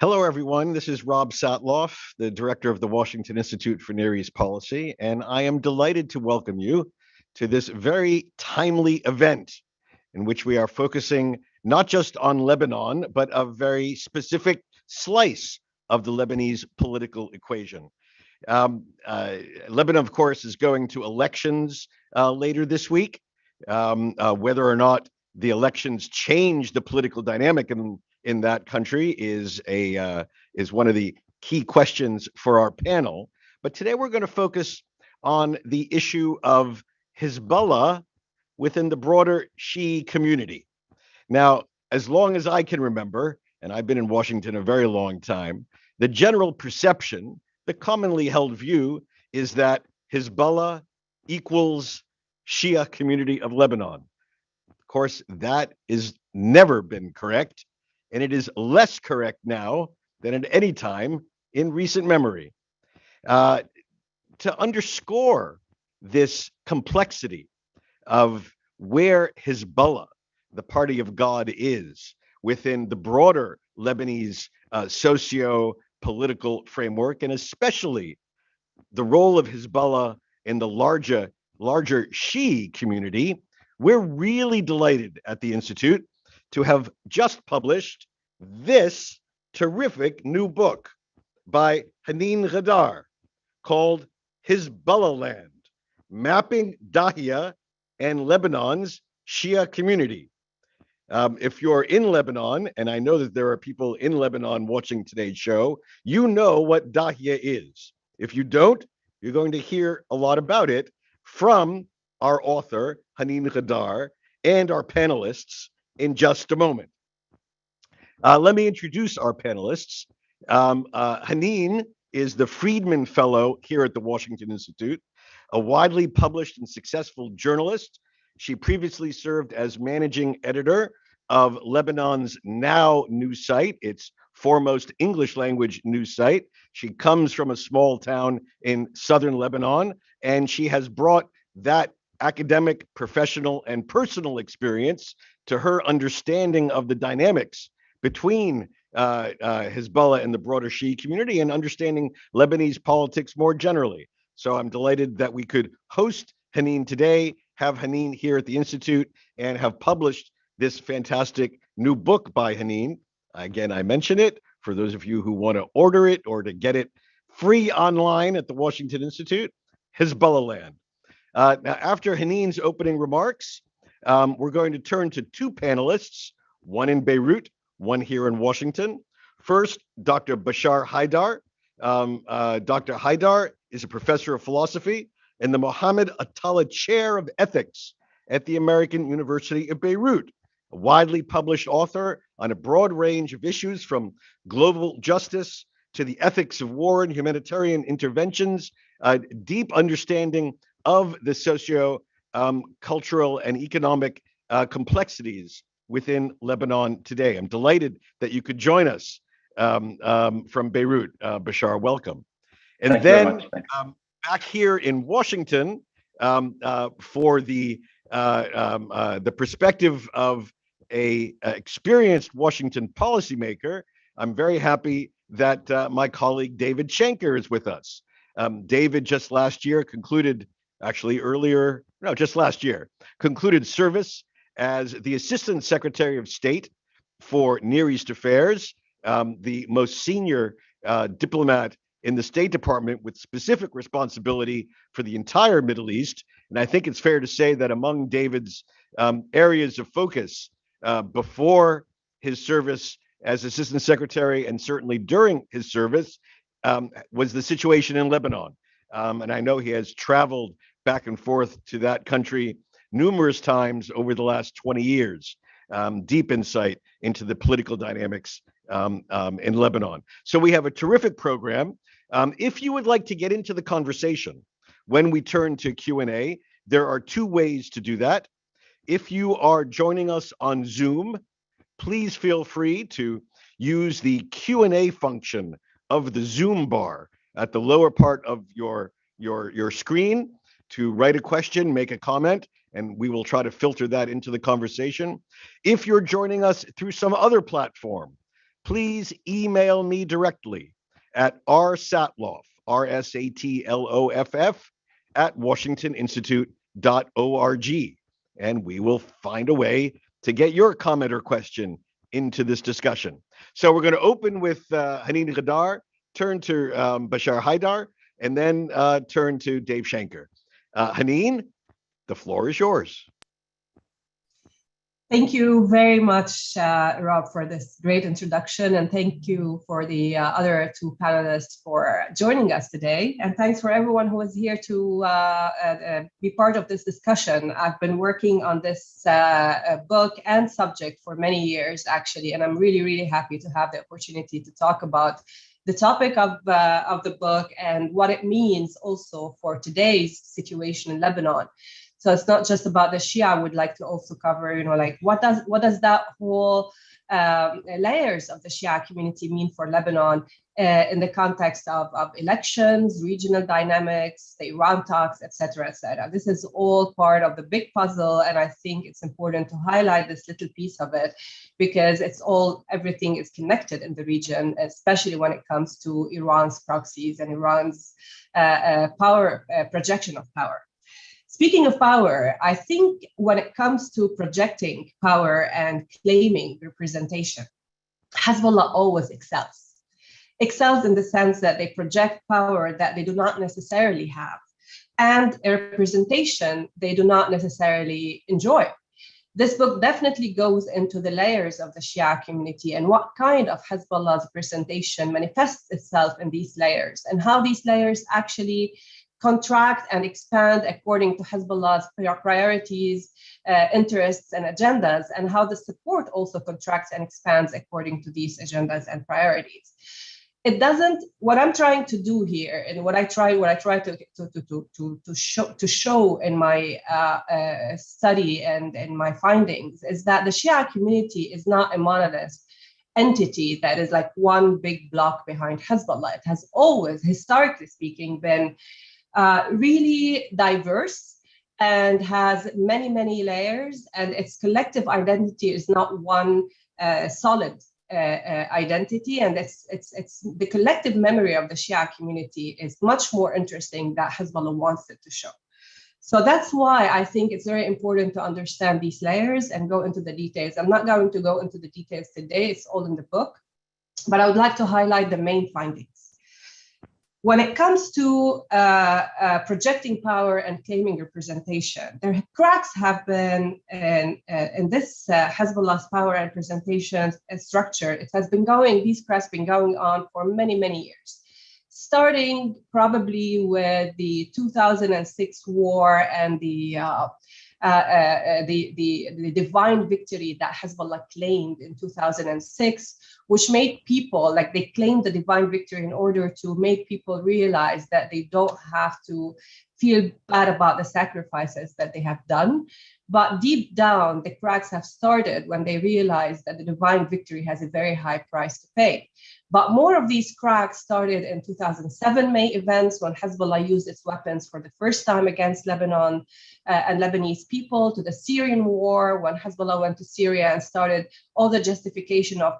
Hello, everyone. This is Rob Satloff, the director of the Washington Institute for Near East Policy, and I am delighted to welcome you to this very timely event in which we are focusing not just on Lebanon, but a very specific slice of the Lebanese political equation. Um, uh, Lebanon, of course, is going to elections later this week. Whether or not the elections change the political dynamic in that country is one of the key questions for our panel. But today we're going to focus on the issue of Hezbollah within the broader Shia community. Now, as long as I can remember, and I've been in Washington a very long time, the general perception, the commonly held view, is that Hezbollah equals Shia community of Lebanon. Of course, that is never been correct, and it is less correct now than at any time in recent memory. Uh, to underscore this complexity of where Hezbollah, the party of God, is within the broader Lebanese socio political framework, and especially the role of Hezbollah in the larger Shia community, we're really delighted at the Institute to have just published this terrific new book by Hanin Ghaddar called Hezbollahland, Mapping Dahiya and Lebanon's Shia Community. If you're in Lebanon, and I know that there are people in Lebanon watching today's show, you know what Dahiya is. If you don't, you're going to hear a lot about it from our author, Hanin Ghaddar, and our panelists in just a moment. Let me introduce our panelists. Hanin is the Friedman Fellow here at the Washington Institute, a widely published and successful journalist. She previously served as managing editor of Lebanon's Now news site, its foremost English language news site. She comes from a small town in southern Lebanon, and she has brought that academic, professional, and personal experience to her understanding of the dynamics between Hezbollah and the broader Shia community and understanding Lebanese politics more generally. So I'm delighted that we could host Hanin today, have Hanin here at the Institute, and have published this fantastic new book by Hanin. Again, I mention it for those of you who want to order it or to get it free online at the Washington Institute, Hezbollahland. Now, after Hanin's opening remarks, we're going to turn to two panelists, one in Beirut, one here in Washington. First, Dr. Bashar Haydar. Dr. Haydar is a professor of philosophy and the Mohammed Atallah Chair of Ethics at the American University of Beirut, a widely published author on a broad range of issues from global justice to the ethics of war and humanitarian interventions, a deep understanding of the socio cultural and economic complexities within Lebanon today. I'm delighted that you could join us from Beirut. Bashar, welcome. And Thank then back here in Washington for the perspective of a experienced Washington policymaker, I'm very happy that my colleague David Schenker is with us. David just last year concluded, just last year, concluded service as the Assistant Secretary of State for Near East Affairs, the most senior diplomat in the State Department with specific responsibility for the entire Middle East. And I think it's fair to say that among David's areas of focus before his service as Assistant Secretary and certainly during his service was the situation in Lebanon. And I know he has traveled back and forth to that country numerous times over the last 20 years, deep insight into the political dynamics in Lebanon. So we have a terrific program. If you would like to get into the conversation when we turn to Q&A, there are two ways to do that. If you are joining us on Zoom, please feel free to use the Q&A function of the Zoom bar at the lower part of your screen to write a question, make a comment, and we will try to filter that into the conversation. If you're joining us through some other platform, please email me directly at rsatloff, RSATLOFF, at washingtoninstitute.org. And we will find a way to get your comment or question into this discussion. So we're going to open with Hanin Ghaddar, turn to Bashar Haydar, and then turn to Dave Schenker. Hanin, the floor is yours. Thank you very much, Rob, for this great introduction, and thank you for the other two panelists for joining us today. And thanks for everyone who is here to be part of this discussion. I've been working on this book and subject for many years, actually, and I'm really, really happy to have the opportunity to talk about the topic of the book and what it means also for today's situation in Lebanon. So it's not just about the Shia. I would like to also cover, like what does that whole layers of the Shia community mean for Lebanon in the context of elections, regional dynamics, the Iran talks, et cetera, et cetera. This is all part of the big puzzle, and I think it's important to highlight this little piece of it because everything is connected in the region, especially when it comes to Iran's proxies and Iran's power projection of power. Speaking of power, I think when it comes to projecting power and claiming representation, Hezbollah always excels in the sense that they project power that they do not necessarily have and a representation they do not necessarily enjoy. This book definitely goes into the layers of the Shia community and what kind of Hezbollah's representation manifests itself in these layers and how these layers actually contract and expand according to Hezbollah's priorities, interests, and agendas, and how the support also contracts and expands according to these agendas and priorities. It doesn't. What I'm trying to do here, and what I try to show in my study and in my findings, is that the Shia community is not a monolith entity that is like one big block behind Hezbollah. It has always, historically speaking, been really diverse and has many, many layers, and its collective identity is not one solid identity, and it's the collective memory of the Shia community is much more interesting that Hezbollah wants it to show. So that's why I think it's very important to understand these layers and go into the details. I'm not going to go into the details today, it's all in the book, but I would like to highlight the main findings. When it comes to projecting power and claiming representation, there cracks have been in this Hezbollah's power and representation structure. It has been these cracks been going on for many, many years, starting probably with the 2006 war and the divine victory that Hezbollah claimed in 2006, which made people, they claimed the divine victory in order to make people realize that they don't have to feel bad about the sacrifices that they have done. But deep down, the cracks have started when they realized that the divine victory has a very high price to pay. But more of these cracks started in 2007 May events when Hezbollah used its weapons for the first time against Lebanon and Lebanese people, to the Syrian war when Hezbollah went to Syria and started all the justification of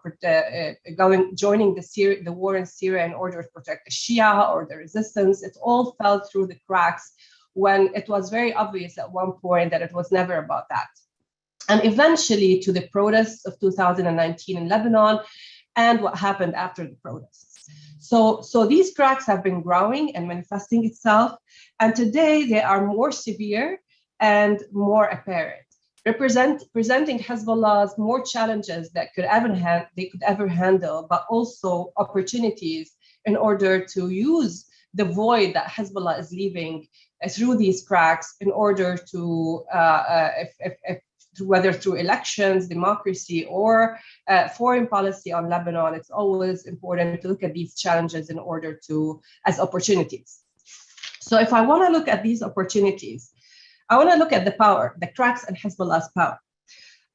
joining the war in Syria in order to protect the Shia or the resistance. It all fell through the cracks when it was very obvious at one point that it was never about that. And eventually to the protests of 2019 in Lebanon and what happened after the protests. So these cracks have been growing and manifesting itself. And today they are more severe and more apparent, presenting Hezbollah's more challenges that they could ever handle, but also opportunities in order to use the void that Hezbollah is leaving through these cracks in order to, whether through elections, democracy, or foreign policy on Lebanon, it's always important to look at these challenges in order as opportunities. So if I want to look at these opportunities, I want to look at the power, the cracks in Hezbollah's power.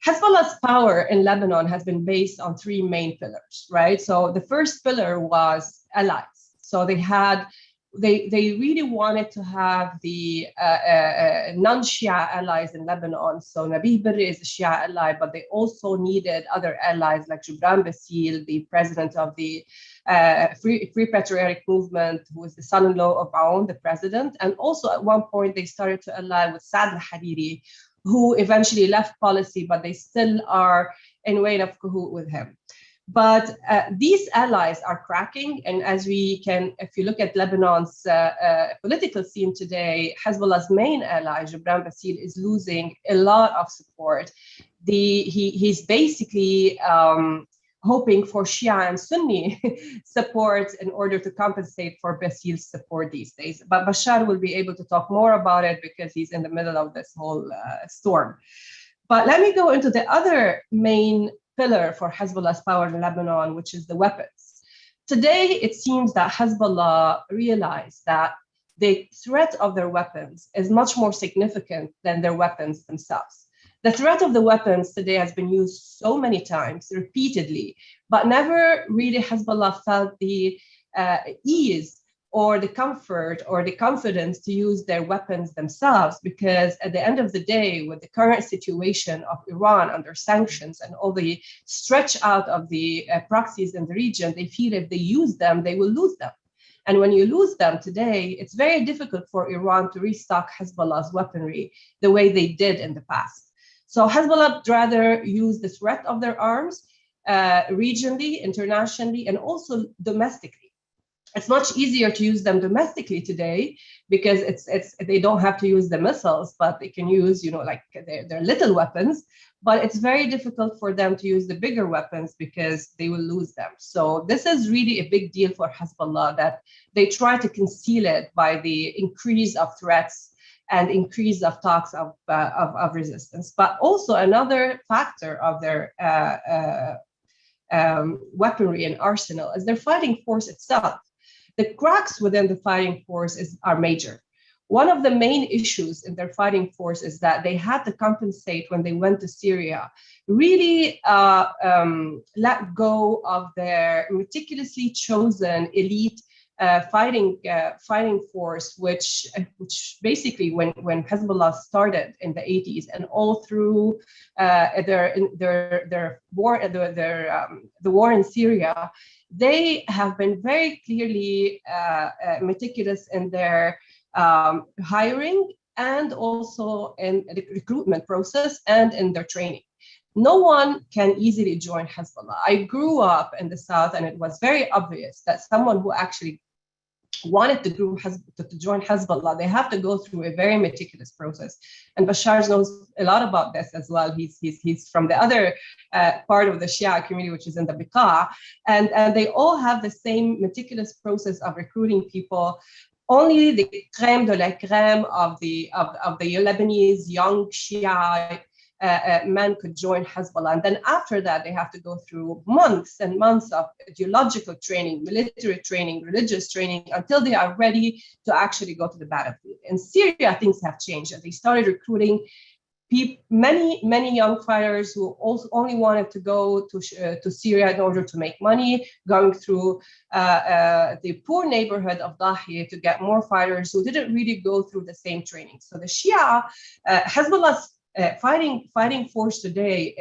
Hezbollah's power in Lebanon has been based on three main pillars, right? So the first pillar was allies. So they had they really wanted to have the non-Shia allies in Lebanon. So Nabih Berri is a Shia ally, but they also needed other allies like Gibran Bassil, the president of the Free Patriotic Movement, who is the son-in-law of Aoun, the president. And also at one point, they started to ally with Saad al-Hariri, who eventually left policy, but they still are in a way of cahoot with him. But these allies are cracking. And as we can, if you look at Lebanon's political scene today, Hezbollah's main ally, Gibran Bassil, is losing a lot of support. He's basically hoping for Shia and Sunni support in order to compensate for Bassil's support these days. But Bashar will be able to talk more about it because he's in the middle of this whole storm. But let me go into the other main pillar for Hezbollah's power in Lebanon, which is the weapons. Today, it seems that Hezbollah realized that the threat of their weapons is much more significant than their weapons themselves. The threat of the weapons today has been used so many times, repeatedly, but never really Hezbollah felt the ease or the comfort or the confidence to use their weapons themselves, because at the end of the day, with the current situation of Iran under sanctions and all the stretch out of the proxies in the region, they feel if they use them, they will lose them. And when you lose them today, it's very difficult for Iran to restock Hezbollah's weaponry the way they did in the past. So Hezbollah would rather use the threat of their arms regionally, internationally, and also domestically. It's much easier to use them domestically today because they don't have to use the missiles, but they can use, like their little weapons. But it's very difficult for them to use the bigger weapons because they will lose them. So this is really a big deal for Hezbollah, that they try to conceal it by the increase of threats and increase of talks of resistance. But also another factor of their weaponry and arsenal is their fighting force itself. The cracks within the fighting force are major. One of the main issues in their fighting force is that they had to compensate when they went to Syria, really let go of their meticulously chosen elite fighting force, which basically when Hezbollah started in the 80s and all through their war, the war in Syria, they have been very clearly meticulous in their hiring and also in the recruitment process and in their training. No one can easily join Hezbollah. I grew up in the South, and it was very obvious that someone who actually wanted to join Hezbollah, they have to go through a very meticulous process. And Bashar knows a lot about this as well. He's from the other part of the Shia community, which is in the Beqa, and they all have the same meticulous process of recruiting people. Only the crème de la crème of the Lebanese young Shia men could join Hezbollah. And then after that, they have to go through months and months of ideological training, military training, religious training, until they are ready to actually go to the battlefield. In Syria, things have changed. And they started recruiting many young fighters who also only wanted to go to Syria in order to make money, going through the poor neighborhood of Dahiya to get more fighters who didn't really go through the same training. So the Shia, Hezbollah's fighting force today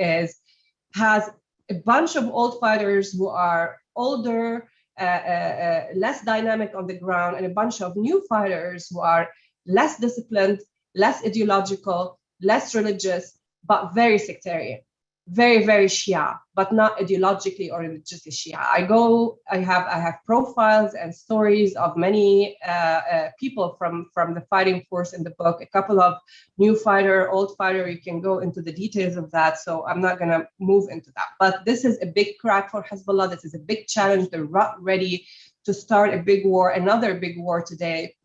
has a bunch of old fighters who are older, less dynamic on the ground, and a bunch of new fighters who are less disciplined, less ideological, less religious, but very sectarian, very, very Shia, but not ideologically or religiously Shia. I have profiles and stories of many people from the fighting force in the book, a couple of new fighter, old fighter, you can go into the details of that. So I'm not gonna move into that, but this is a big crack for Hezbollah. This is a big challenge. They're ready to start a big war, another big war today,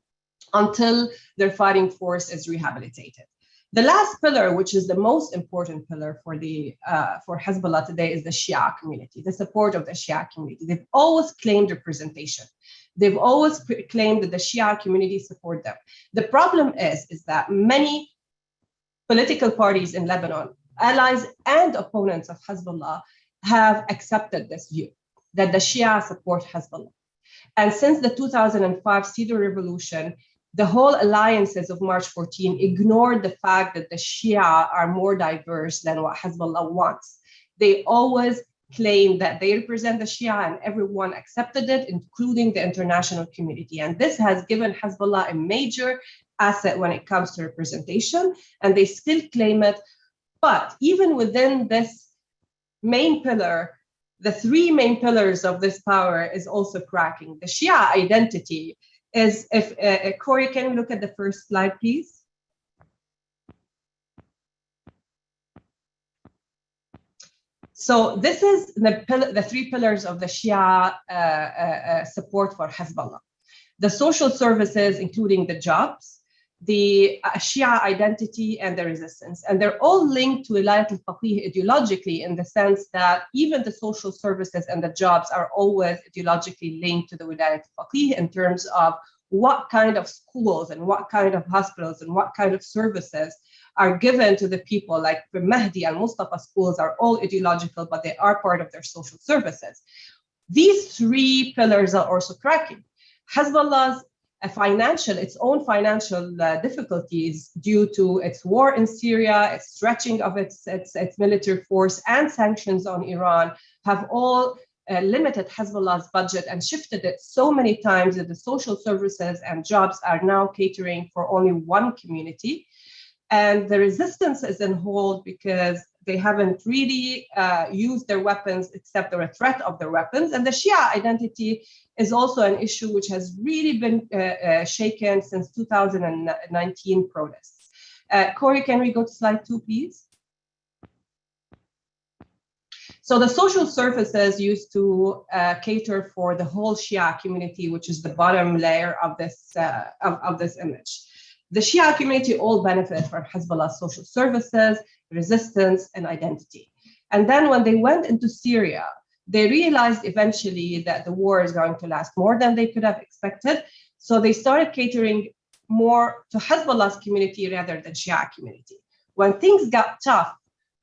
until their fighting force is rehabilitated. The last pillar, which is the most important pillar for Hezbollah today, is the Shia community, the support of the Shia community. They've always claimed representation. They've always claimed that the Shia community support them. The problem is that many political parties in Lebanon, allies and opponents of Hezbollah, have accepted this view that the Shia support Hezbollah. And since the 2005 Cedar Revolution, the whole alliances of March 14 ignored the fact that the Shia are more diverse than what Hezbollah wants. They always claimed that they represent the Shia, and everyone accepted it, including the international community. And this has given Hezbollah a major asset when it comes to representation, and they still claim it. But even within this main pillar, the three main pillars of this power is also cracking. The Shia identity is, if Corey, can we look at the first slide, please? So this is the three pillars of the Shia support for Hezbollah. The social services, including the jobs, the Shia identity, and the resistance. And they're all linked to wilayat al-faqih ideologically, in the sense that even the social services and the jobs are always ideologically linked to the wilayat al-faqih in terms of what kind of schools and what kind of hospitals and what kind of services are given to the people. Like the Mahdi and Mustafa schools are all ideological, but they are part of their social services. These three pillars are also cracking. Hezbollah's its own financial difficulties due to its war in Syria, its stretching of its military force, and sanctions on Iran have all limited Hezbollah's budget and shifted it so many times that the social services and jobs are now catering for only one community. And the resistance is in hold because they haven't really used their weapons, except they're a threat of their weapons. And the Shia identity is also an issue which has really been shaken since 2019 protests. Corey, can we go to slide 2, please? So the social services used to cater for the whole Shia community, which is the bottom layer of this image. The Shia community all benefit from Hezbollah's social services, resistance, and identity. And then when they went into Syria, they realized eventually that the war is going to last more than they could have expected. So they started catering more to Hezbollah's community rather than Shia community. When things got tough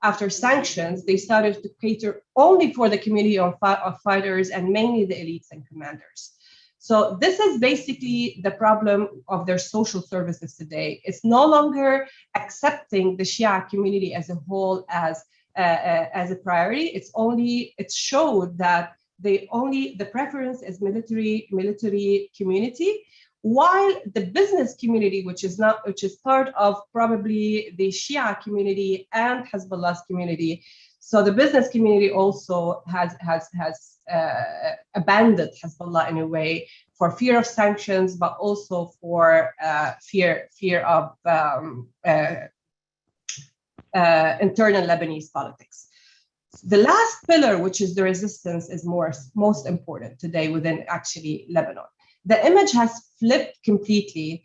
after sanctions, they started to cater only for the community of fighters and mainly the elites and commanders. So this is basically the problem of their social services today. It's no longer accepting the Shia community as a whole as a priority. It's showed that the preference is military community, while the business community, which is part of probably the Shia community and Hezbollah's community. So the business community also has abandoned Hezbollah in a way for fear of sanctions, but also for fear of internal Lebanese politics. The last pillar, which is the resistance, is most important today within actually Lebanon. The image has flipped completely.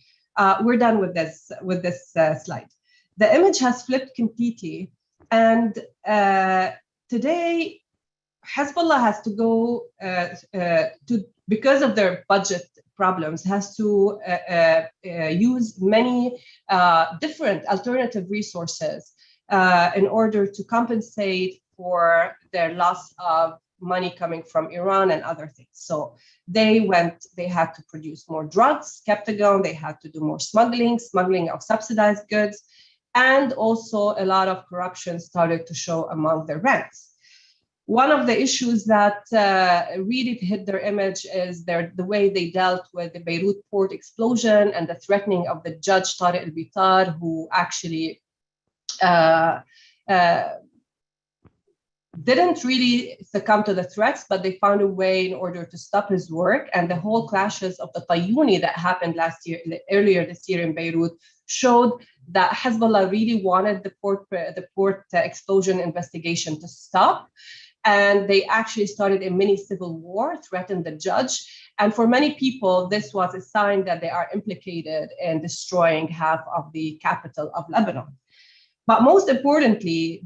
We're done with this slide. The image has flipped completely, and today Hezbollah has to go because of their budget problems, has to use many different alternative resources in order to compensate for their loss of money coming from Iran and other things. So they had to produce more drugs, kept it going. They had to do more smuggling of subsidized goods, and also a lot of corruption started to show among their ranks. One of the issues that really hit their image is the way they dealt with the Beirut port explosion and the threatening of the judge Tariq al-Bitar, who actually didn't really succumb to the threats, but they found a way in order to stop his work. And the whole clashes of the Tayyuni that happened earlier this year in Beirut showed that Hezbollah really wanted the port explosion investigation to stop. And they actually started a mini civil war, threatened the judge. And for many people, this was a sign that they are implicated in destroying half of the capital of Lebanon. But most importantly,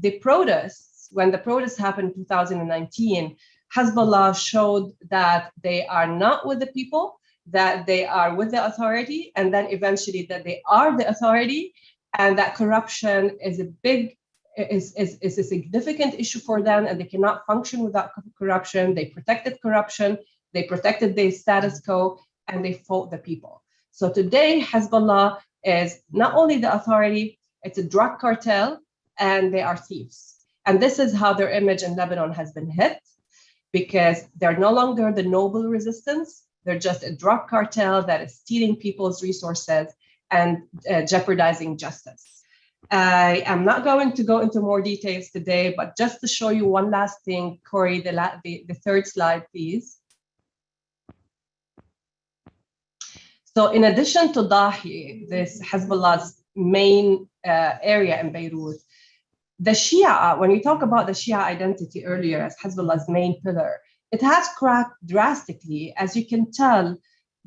when the protests happened in 2019, Hezbollah showed that they are not with the people, that they are with the authority, and then eventually that they are the authority, and that corruption is a significant issue for them, and they cannot function without corruption. They protected corruption they protected the status quo, and they fought the people. So today, Hezbollah is not only the authority, it's a drug cartel, and they are thieves. And this is how their image in Lebanon has been hit, because they're no longer the noble resistance. They're just a drug cartel that is stealing people's resources and jeopardizing justice. I am not going to go into more details today, but just to show you one last thing, Corey, the third slide, please. So in addition to Dahiya, this Hezbollah's main area in Beirut, the Shia, when we talk about the Shia identity earlier as Hezbollah's main pillar, it has cracked drastically, as you can tell,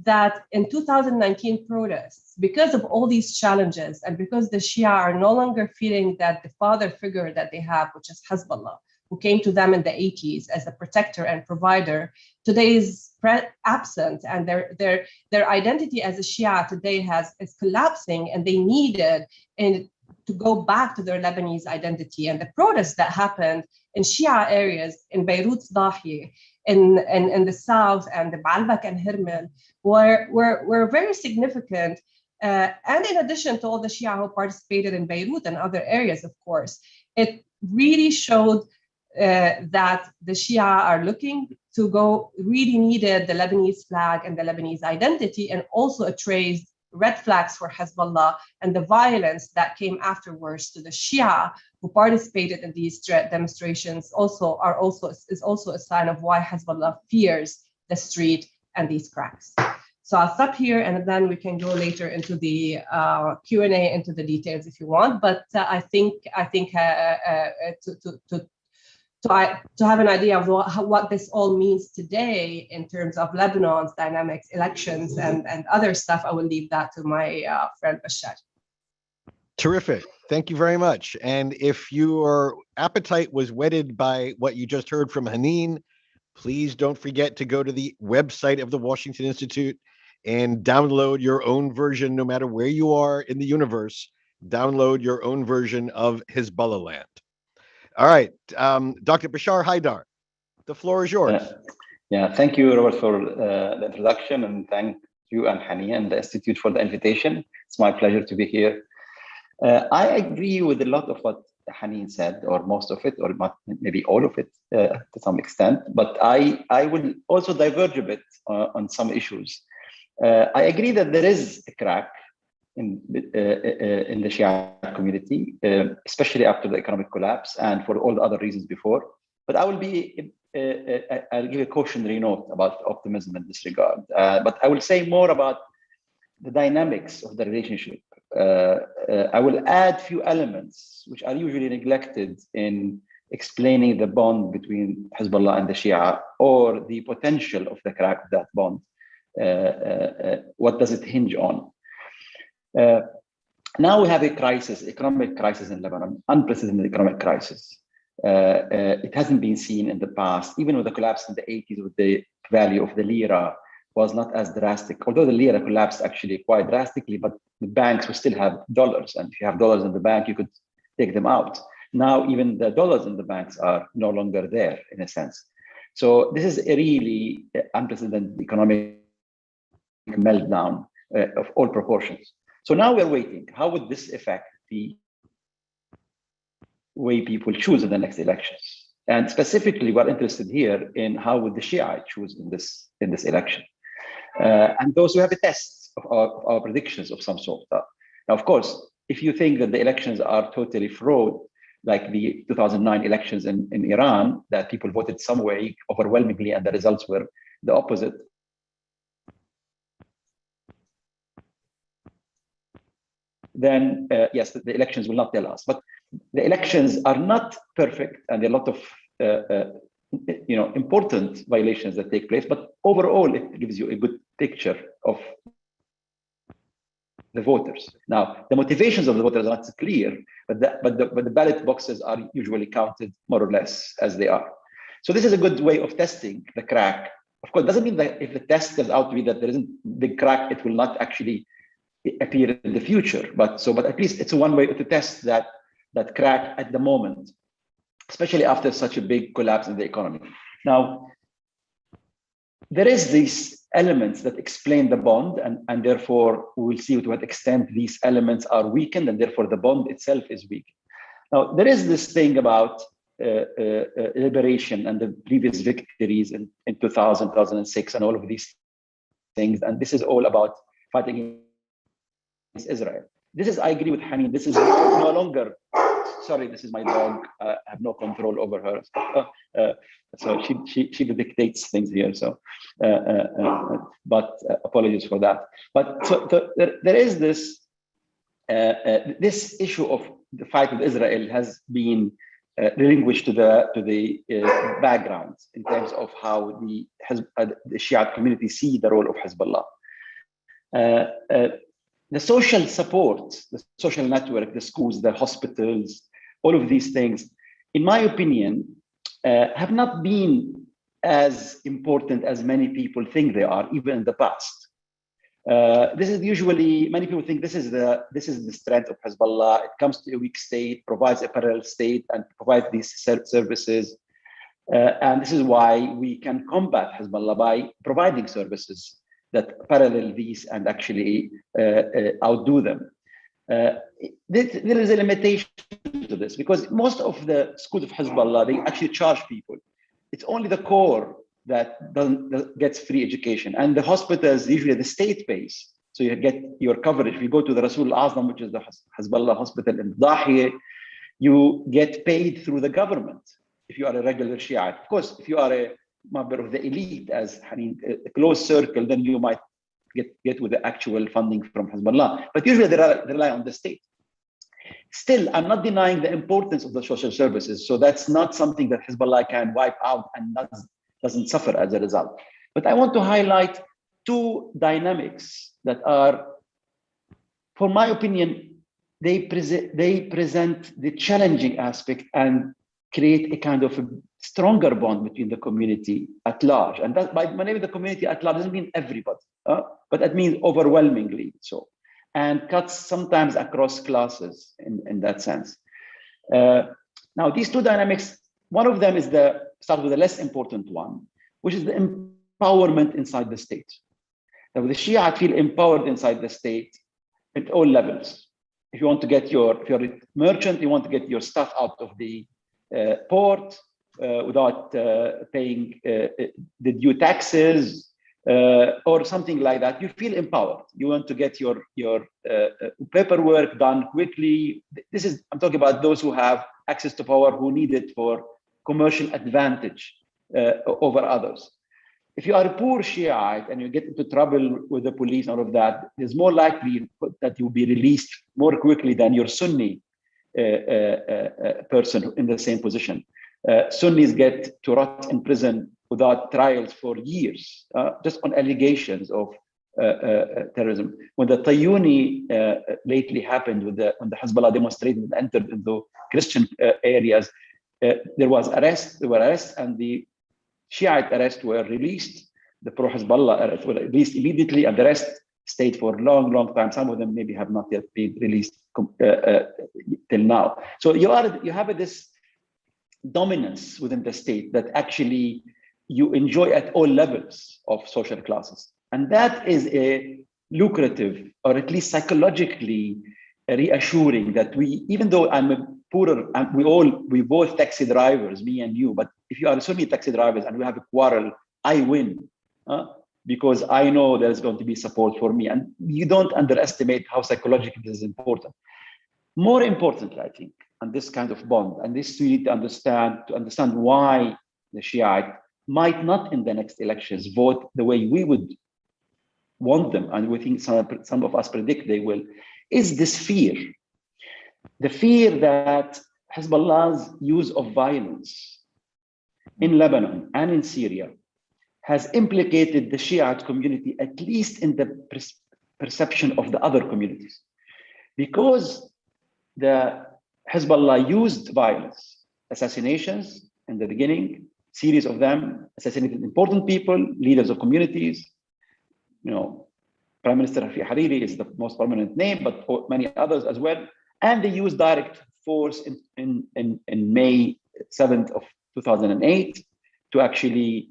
that in 2019 protests, because of all these challenges and because the Shia are no longer feeling that the father figure that they have, which is Hezbollah, who came to them in the 80s as a protector and provider, today is absent, and their identity as a Shia today is collapsing, and they needed to go back to their Lebanese identity. And the protests that happened in Shia areas, in Beirut's Dahiya, in the south, and the Baalbek and Hermel, were very significant. And in addition to all the Shia who participated in Beirut and other areas, of course, it really showed that the Shia are looking to really needed the Lebanese flag and the Lebanese identity, and also it raised red flags for Hezbollah and the violence that came afterwards to the Shia who participated in these demonstrations is also a sign of why Hezbollah fears the street and these cracks. So I'll stop here, and then we can go later into the Q&A, into the details if you want. But I think to have an idea of what this all means today in terms of Lebanon's dynamics, elections, and other stuff, I will leave that to my friend Bashshar. Terrific. Thank you very much. And if your appetite was whetted by what you just heard from Hanin, please don't forget to go to the website of the Washington Institute and download your own version, no matter where you are in the universe. Download your own version of Hezbollahland. All right, Dr. Bashar Haydar, the floor is yours. Thank you, Robert, for the introduction, and thank you and Hanin and the Institute for the invitation. It's my pleasure to be here. I agree with a lot of what Hanin said, or most of it, or maybe all of it to some extent, but I will also diverge a bit on some issues. I agree that there is a crack in the Shia community, especially after the economic collapse and for all the other reasons before. But I'll give a cautionary note about optimism in this regard. But I will say more about the dynamics of the relationship. I will add few elements which are usually neglected in explaining the bond between Hezbollah and the Shia, or the potential of the crack of that bond. What does it hinge on? Now we have a crisis, economic crisis in Lebanon, unprecedented economic crisis. It hasn't been seen in the past, even with the collapse in the 80s, with the value of the lira was not as drastic, although the lira collapsed actually quite drastically, but the banks will still have dollars. And if you have dollars in the bank, you could take them out. Now, even the dollars in the banks are no longer there, in a sense. So this is a really unprecedented economic meltdown of all proportions. So now we're waiting. How would this affect the way people choose in the next elections? And specifically, we're interested here in how would the Shia choose in this election? And those who have a test of our predictions of some sort. Now, of course, if you think that the elections are totally fraud, like the 2009 elections in Iran, that people voted some way overwhelmingly and the results were the opposite, then yes, the elections will not tell us. But the elections are not perfect, and there are a lot of important violations that take place. But overall, it gives you a good picture of the voters. Now, the motivations of the voters are not clear, but the ballot boxes are usually counted more or less as they are. So this is a good way of testing the crack. Of course, it doesn't mean that if the test turns out to be that there isn't big crack, it will not actually appear in the future. But at least it's one way to test that crack at the moment, especially after such a big collapse in the economy. Now, there is these elements that explain the bond, and therefore we will see to what extent these elements are weakened, and therefore the bond itself is weak. Now, there is this thing about liberation and the previous victories in 2000, 2006, and all of these things, and this is all about fighting against Israel. This is, I agree with Hanin, this is no longer, sorry, this is my dog, I have no control over her. So she dictates things here, so, but apologies for that. But so there is this, this issue of the fight with Israel has been relinquished to the background in terms of how the Shiite community see the role of Hezbollah. The social support, the social network, the schools, the hospitals, all of these things, in my opinion, have not been as important as many people think they are, even in the past. This is usually, many people think this is the strength of Hezbollah. It comes to a weak state, provides a parallel state, and provides these services. And this is why we can combat Hezbollah by providing services that parallel these and actually outdo them. There is a limitation to this, because most of the schools of Hezbollah, they actually charge people. It's only the core that gets free education, and the hospitals, usually the state pays, so you get your coverage. If you go to the Rasul Azam, which is the Hezbollah hospital in Dahiya, you get paid through the government if you are a regular Shiite. Of course, if you are a member of the elite, as Hanin, a close circle, then you might get with the actual funding from Hezbollah. But usually they rely on the state. Still, I'm not denying the importance of the social services. So that's not something that Hezbollah can wipe out and doesn't suffer as a result. But I want to highlight two dynamics that are, for my opinion, they present the challenging aspect and create a kind of a stronger bond between the community at large. And that, by my name, the community at large doesn't mean everybody, but it means overwhelmingly so, and cuts sometimes across classes in that sense. Now, these two dynamics, one of them is start with the less important one, which is the empowerment inside the state. Now, the Shia feel empowered inside the state at all levels. If you want to get if you're a merchant, you want to get your stuff out of the port without paying the due taxes or something like that, you feel empowered. You want to get your paperwork done quickly. I'm talking about those who have access to power, who need it for commercial advantage over others. If you are a poor Shiite and you get into trouble with the police and all of that, it's more likely that you'll be released more quickly than your Sunni person in the same position. Sunnis get to rot in prison without trials for years, just on allegations of terrorism. When the Tayyuni lately happened, when the Hezbollah demonstrated and entered into Christian areas, there were arrests, and the Shiite arrests were released. The pro-Hezbollah arrests were released immediately, and the rest stayed for a long, long time. Some of them maybe have not yet been released till now. So you have this dominance within the state that actually you enjoy at all levels of social classes. And that is a lucrative, or at least psychologically reassuring, that even though I'm a poorer, and we both taxi drivers, me and you, but if you are Sunni taxi drivers and we have a quarrel, I win, because I know there's going to be support for me. And you don't underestimate how psychologically this is important. More importantly, I think, and this kind of bond, and this we need to understand why the Shiite might not in the next elections vote the way we would want them, and we think some of us predict they will, is this fear. The fear that Hezbollah's use of violence in Lebanon and in Syria has implicated the Shiite community, at least in the perception of the other communities. Because the Hezbollah used violence, assassinations in the beginning, series of them, assassinated important people, leaders of communities. Prime Minister Rafi Hariri is the most prominent name, but many others as well. And they used direct force in May 7th of 2008 to actually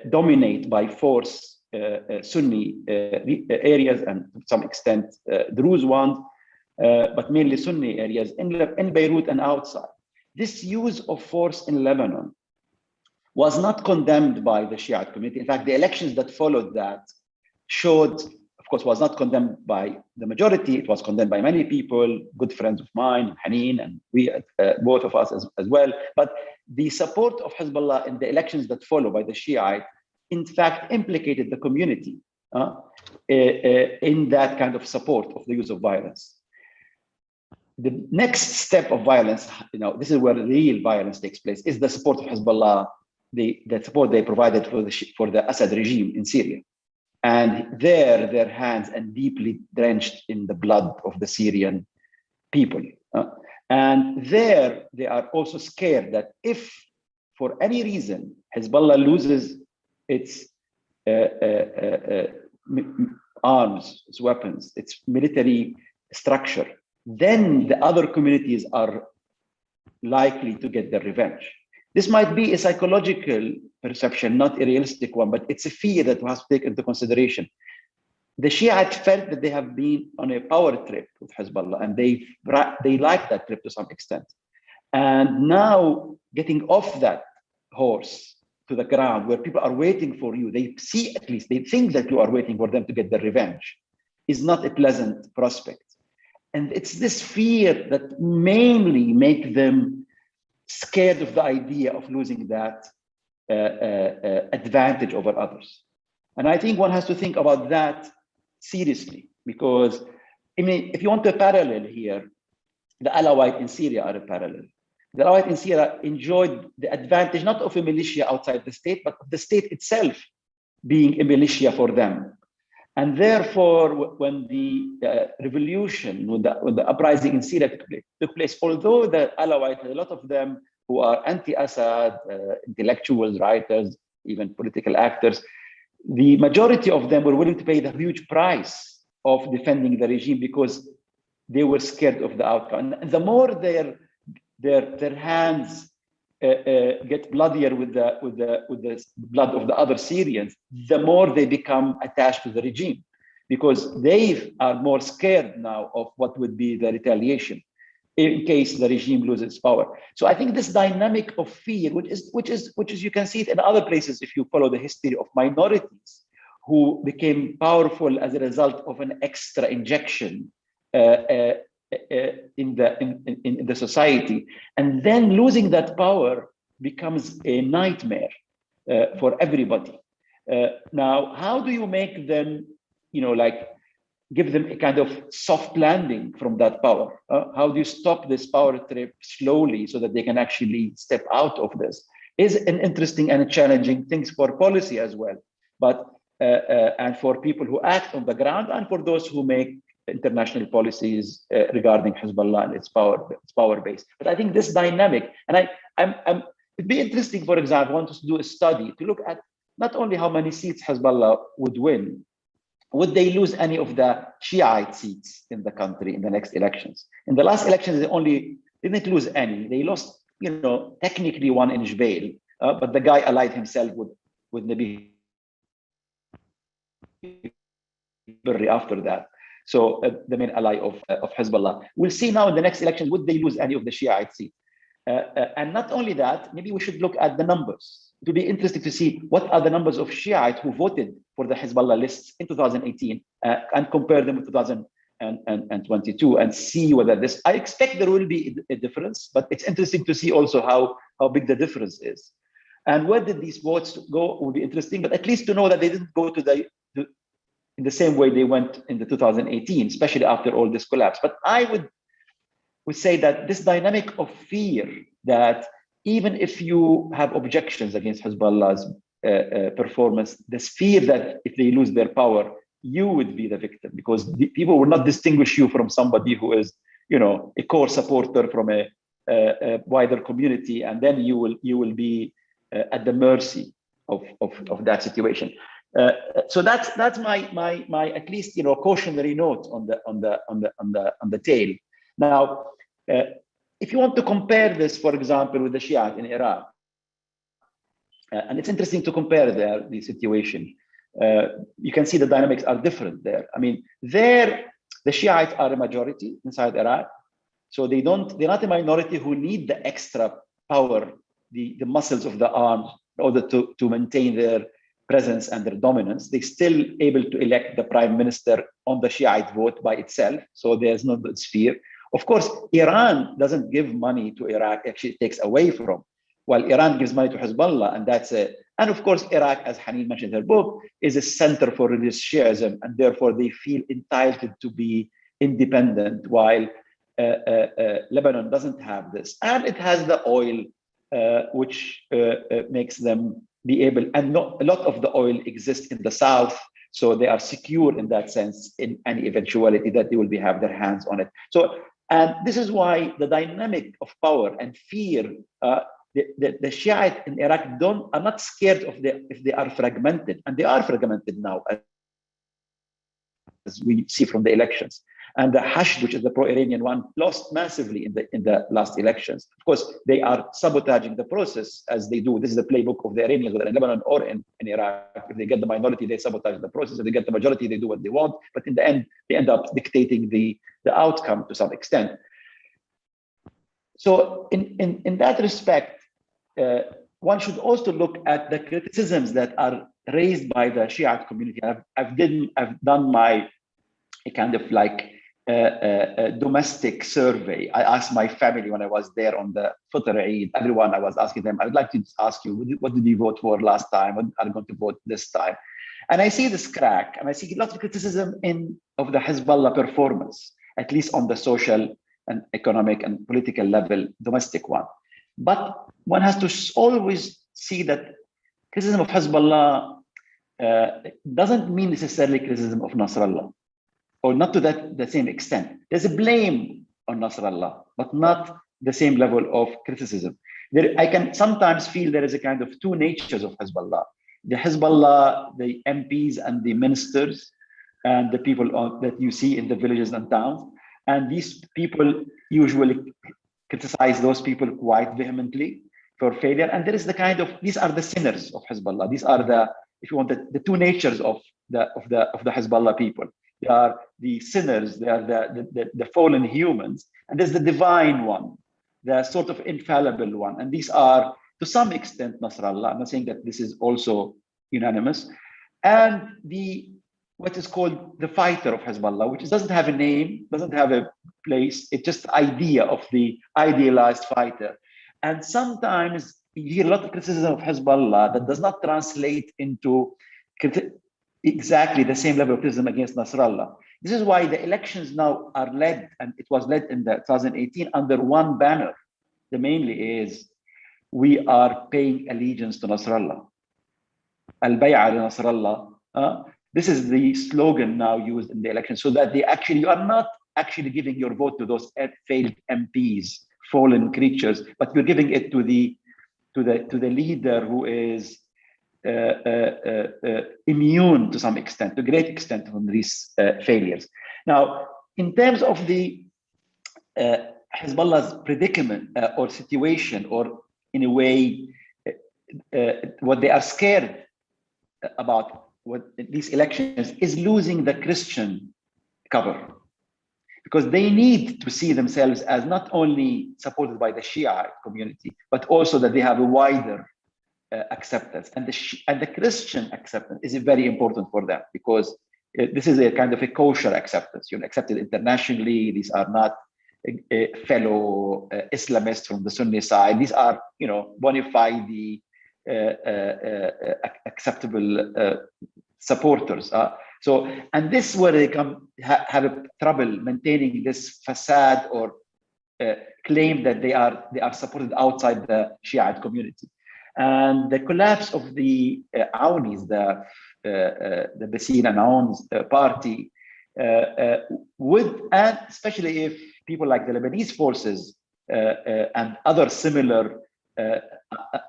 dominate by force Sunni areas and to some extent Druze ones, but mainly Sunni areas in Beirut and outside. This use of force in Lebanon was not condemned by the Shiite community. In fact, the elections that followed that showed, of course, was not condemned by the majority. It was condemned by many people, good friends of mine, Hanin, and we, both of us as well. But the support of Hezbollah in the elections that followed by the Shiite, in fact, implicated the community in that kind of support of the use of violence. The next step of violence, this is where real violence takes place, is the support of Hezbollah, the support they provided for the Assad regime in Syria. And their hands are deeply drenched in the blood of the Syrian people. And there they are also scared that if, for any reason, Hezbollah loses its arms, its weapons, its military structure, then the other communities are likely to get their revenge. This might be a psychological perception, not a realistic one, but it's a fear that we have to take into consideration. The Shiites felt that they have been on a power trip with Hezbollah, and they like that trip to some extent. And now getting off that horse to the ground where people are waiting for you, they see, at least they think that you are waiting for them to get their revenge, is not a pleasant prospect. And it's this fear that mainly make them scared of the idea of losing that advantage over others. And I think one has to think about that seriously, because I mean, if you want a parallel here, the Alawite in Syria are a parallel. The Alawite in Syria enjoyed the advantage not of a militia outside the state, but of the state itself being a militia for them. And therefore, when the revolution, when the uprising in Syria took place, although the Alawites, a lot of them who are anti-Assad, intellectuals, writers, even political actors, the majority of them were willing to pay the huge price of defending the regime because they were scared of the outcome. And the more their hands get bloodier with the blood of the other Syrians, the more they become attached to the regime, because they are more scared now of what would be the retaliation in case the regime loses power. So I think this dynamic of fear, which is you can see it in other places if you follow the history of minorities who became powerful as a result of an extra injection in the society, and then losing that power becomes a nightmare for everybody. Now, how do you make them, give them a kind of soft landing from that power? How do you stop this power trip slowly so that they can actually step out of this? Is an interesting and challenging thing for policy as well, but and for people who act on the ground and for those who make international policies regarding Hezbollah and its power base. But I think this dynamic, and it'd be interesting, for example, I want to do a study to look at not only how many seats Hezbollah would win, would they lose any of the Shiite seats in the country in the next elections? In the last elections, they didn't lose any. They lost, technically one in Jbeil, but the guy allied himself with Nabi Berri after that. So the main ally of Hezbollah. We'll see now in the next election, would they lose any of the Shiite seats? And not only that, maybe we should look at the numbers. It will be interesting to see what are the numbers of Shiite who voted for the Hezbollah lists in 2018 and compare them with 2022 and see whether this, I expect there will be a difference, but it's interesting to see also how big the difference is. And where did these votes go will be interesting, but at least to know that they didn't go in the same way they went in the 2018, especially after all this collapse. But I would say that this dynamic of fear, that even if you have objections against Hezbollah's performance, this fear that if they lose their power, you would be the victim, because people will not distinguish you from somebody who is, a core supporter from a wider community, and then you will be at the mercy of that situation. So that's my at least cautionary note on the tail. Now, if you want to compare this, for example, with the Shiite in Iraq, And it's interesting to compare the situation. You can see the dynamics are different there. I mean, there, the Shiites are a majority inside Iraq. So they're not a minority who need the extra power, the muscles of the arm in order to maintain their presence and their dominance. They're still able to elect the prime minister on the Shiite vote by itself. So there's no sphere. Of course, Iran doesn't give money to Iraq, actually it takes away from. While Iran gives money to Hezbollah, and that's it. And of course, Iraq, as Hanin mentioned in her book, is a center for religious Shiism, and therefore they feel entitled to be independent, while Lebanon doesn't have this. And it has the oil, which makes them be able, and a lot of the oil exists in the south, so they are secure in that sense in any eventuality that they will have their hands on it. So, and this is why the dynamic of power and fear, the Shiite in Iraq are not scared of if they are fragmented, and they are fragmented now, as we see from the elections. And the Hashd, which is the pro-Iranian one, lost massively in the last elections. Of course, they are sabotaging the process as they do. This is the playbook of the Iranians, whether in Lebanon or in Iraq. If they get the minority, they sabotage the process. If they get the majority, they do what they want. But in the end, they end up dictating the outcome to some extent. So in that respect, one should also look at the criticisms that are raised by the Shiite community. I've done my kind of like a domestic survey. I asked my family when I was there on the Fitr Eid, everyone, I was asking them, I would like to ask you, what did you vote for last time? What are you going to vote this time? And I see this crack, and I see lots of criticism of the Hezbollah performance, at least on the social and economic and political level, domestic one. But one has to always see that criticism of Hezbollah doesn't mean necessarily criticism of Nasrallah, or not to the same extent. There's a blame on Nasrallah, but not the same level of criticism. I can sometimes feel there is a kind of two natures of Hezbollah. The Hezbollah, the MPs and the ministers, and the people that you see in the villages and towns. And these people usually criticize those people quite vehemently for failure. And there is these are the sinners of Hezbollah. These are if you want, the two natures of the Hezbollah people. They are the sinners, they are the fallen humans, and there's the divine one, the sort of infallible one. And these are, to some extent, Nasrallah. I'm not saying that this is also unanimous. And what is called the fighter of Hezbollah, which doesn't have a name, doesn't have a place. It's just the idea of the idealized fighter. And sometimes you hear a lot of criticism of Hezbollah that does not translate into exactly the same level of criticism against Nasrallah. This is why the elections now are led, and it was led in 2018 under one banner. The mainly is, we are paying allegiance to Nasrallah. Al-Bay'a Nasrallah. This is the slogan now used in the election, so that you are not actually giving your vote to those failed MPs, fallen creatures, but you're giving it to the leader who is immune to some extent, to a great extent, from these failures. Now, in terms of the Hezbollah's predicament or situation, or in a way, what they are scared about these elections is losing the Christian cover, because they need to see themselves as not only supported by the Shia community, but also that they have a wider acceptance, and the Christian acceptance is very important for them, because this is a kind of a kosher acceptance. You're accepted internationally. These are not fellow Islamists from the Sunni side. These are, bona fide acceptable supporters. And this is where they have a trouble maintaining this facade or claim that they are supported outside the Shiite community. And the collapse of the Awnis, the Bassin and Awns party, and especially if people like the Lebanese forces and other similar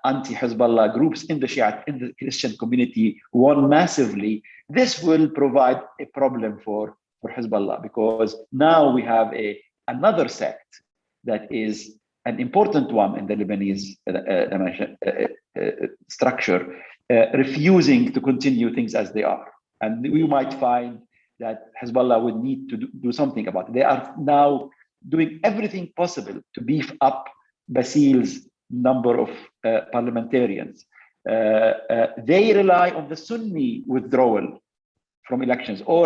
anti-Hezbollah groups in the Christian community won massively, this will provide a problem for Hezbollah, because now we have another sect that is an important one in the Lebanese structure, refusing to continue things as they are. And we might find that Hezbollah would need to do something about it. They are now doing everything possible to beef up Basil's number of parliamentarians. They rely on the Sunni withdrawal from elections, or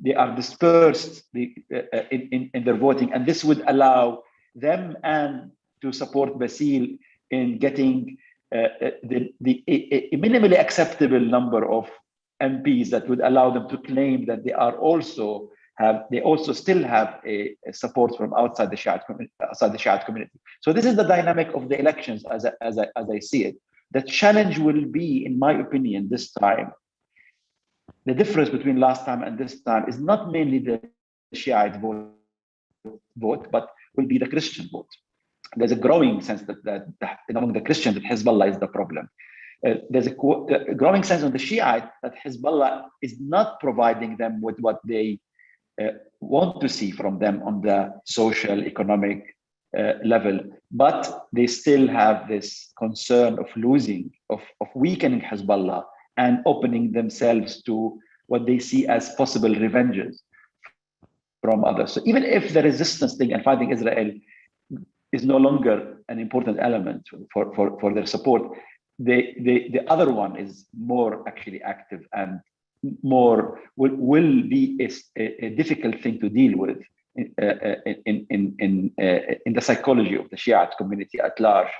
they are dispersed in their voting, and this would allow them and to support Basil in getting a minimally acceptable number of MPs that would allow them to claim that they also still have a support from outside the Shiite community. So this is the dynamic of the elections as I see it. The challenge will be, in my opinion, this time, the difference between last time and this time is not mainly the Shiite vote, but will be the Christian vote. There's a growing sense that among the Christians that Hezbollah is the problem. There's a growing sense on the Shiite that Hezbollah is not providing them with what they want to see from them on the social, economic level, but they still have this concern of weakening Hezbollah and opening themselves to what they see as possible revenges from others. So even if the resistance thing and fighting Israel is no longer an important element for their support, the other one is more actually active and more will be a difficult thing to deal with in the psychology of the Shiite community at large.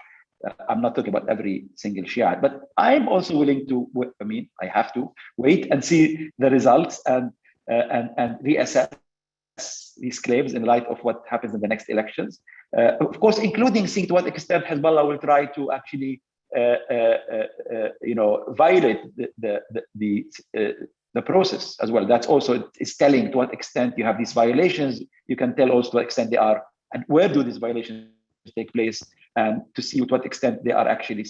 I'm not talking about every single Shiite, but I'm also willing to. I have to wait and see the results and reassess these claims in light of what happens in the next elections. Of course, including seeing to what extent Hezbollah will try to actually violate the process as well. That's also is telling to what extent you have these violations. You can tell also to what extent they are and where do these violations take place, and to see to what extent they are actually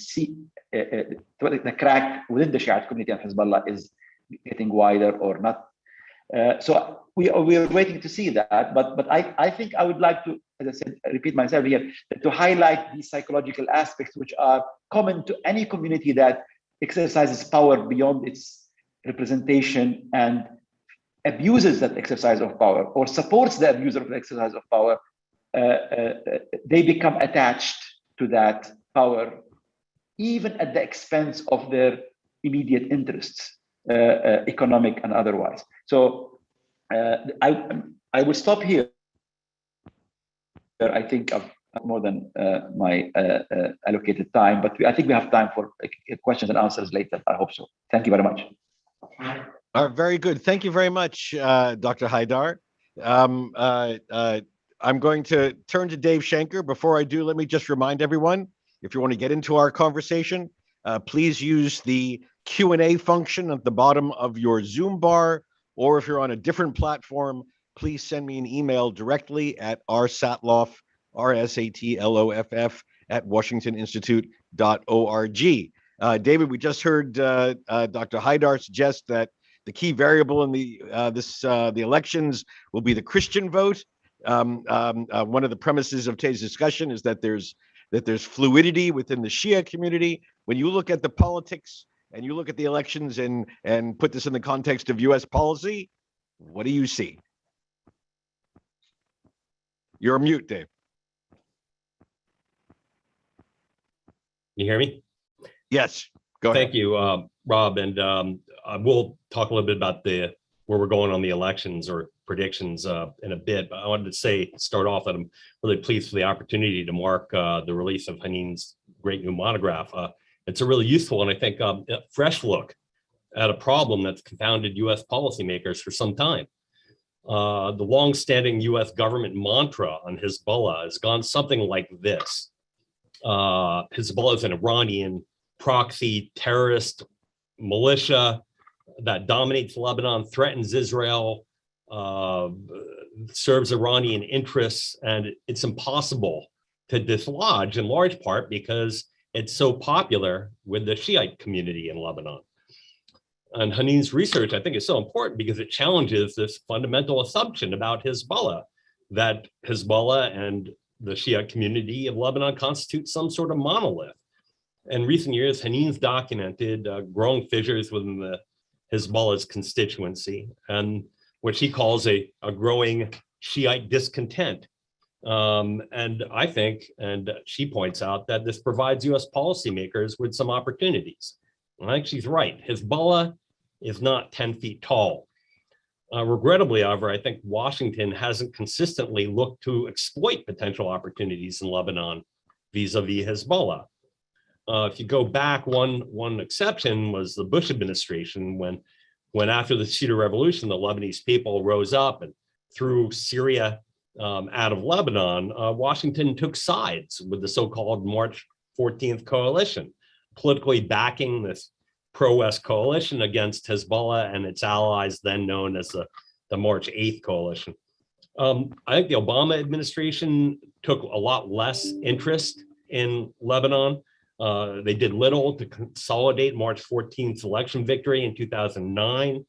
the crack within the Shiite community and Hezbollah is getting wider or not. So we are waiting to see that. But I think I would like to, as I said, repeat myself here, to highlight these psychological aspects which are common to any community that exercises power beyond its representation and abuses that exercise of power or supports the abuser of the exercise of power. They become attached to that power, even at the expense of their immediate interests, economic and otherwise. So I will stop here. I think I've more than my allocated time, but I think we have time for questions and answers later. I hope so. Thank you very much. Very good. Thank you very much, Dr. Haydar. I'm going to turn to Dave Schenker. Before I do, let me just remind everyone, if you want to get into our conversation, please use the Q&A function at the bottom of your Zoom bar, or if you're on a different platform, please send me an email directly at rsatloff, RSATLOFF, at washingtoninstitute.org. David, we just heard Dr. Haydar suggest that the key variable in the elections will be the Christian vote. One of the premises of today's discussion is that there's fluidity within the Shia community. When you look at the politics and you look at the elections and put this in the context of U.S. policy, what do you see? You're on mute, Dave. You hear me? Yes, go ahead. Thank you, Rob. And we'll talk a little bit about where we're going on the elections or predictions in a bit. But I wanted to start off that I'm really pleased for the opportunity to mark the release of Hanin's great new monograph. It's a really useful and I think fresh look at a problem that's confounded U.S. policymakers for some time. The longstanding U.S. government mantra on Hezbollah has gone something like this. Hezbollah is an Iranian proxy terrorist militia that dominates Lebanon, threatens Israel, serves Iranian interests, and it's impossible to dislodge in large part because it's so popular with the Shiite community in Lebanon. And Hanin's research, I think, is so important because it challenges this fundamental assumption about Hezbollah, that Hezbollah and the Shia community of Lebanon constitutes some sort of monolith. In recent years, Hanin's documented growing fissures within the Hezbollah's constituency and what she calls a growing Shiite discontent. And I think, and she points out, that this provides US policymakers with some opportunities. And I think she's right. Hezbollah is not 10 feet tall. Regrettably, however, I think Washington hasn't consistently looked to exploit potential opportunities in Lebanon vis-a-vis Hezbollah. If you go back, one exception was the Bush administration, when after the Shia Revolution, the Lebanese people rose up and threw Syria out of Lebanon. Washington took sides with the so-called March 14th coalition, politically backing this pro-West coalition against Hezbollah and its allies, then known as the March 8th coalition. I think the Obama administration took a lot less interest in Lebanon. They did little to consolidate March 14th election victory in 2009,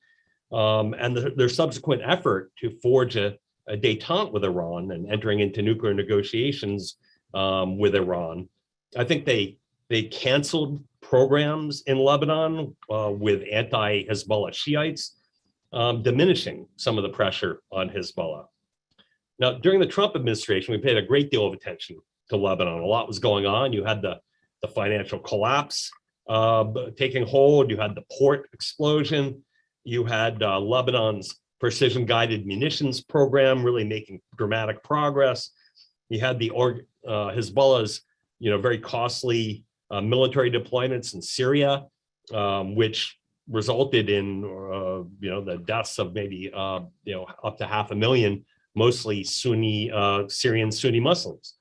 and their subsequent effort to forge a détente with Iran and entering into nuclear negotiations with Iran. I think they canceled programs in Lebanon with anti-Hezbollah Shiites, diminishing some of the pressure on Hezbollah. Now, during the Trump administration, we paid a great deal of attention to Lebanon. A lot was going on. You had the financial collapse taking hold. You had the port explosion. You had Lebanon's precision-guided munitions program really making dramatic progress. You had the Hezbollah's, very costly military deployments in Syria, which resulted in, the deaths of maybe, up to 500,000, mostly Syrian Sunni Muslims.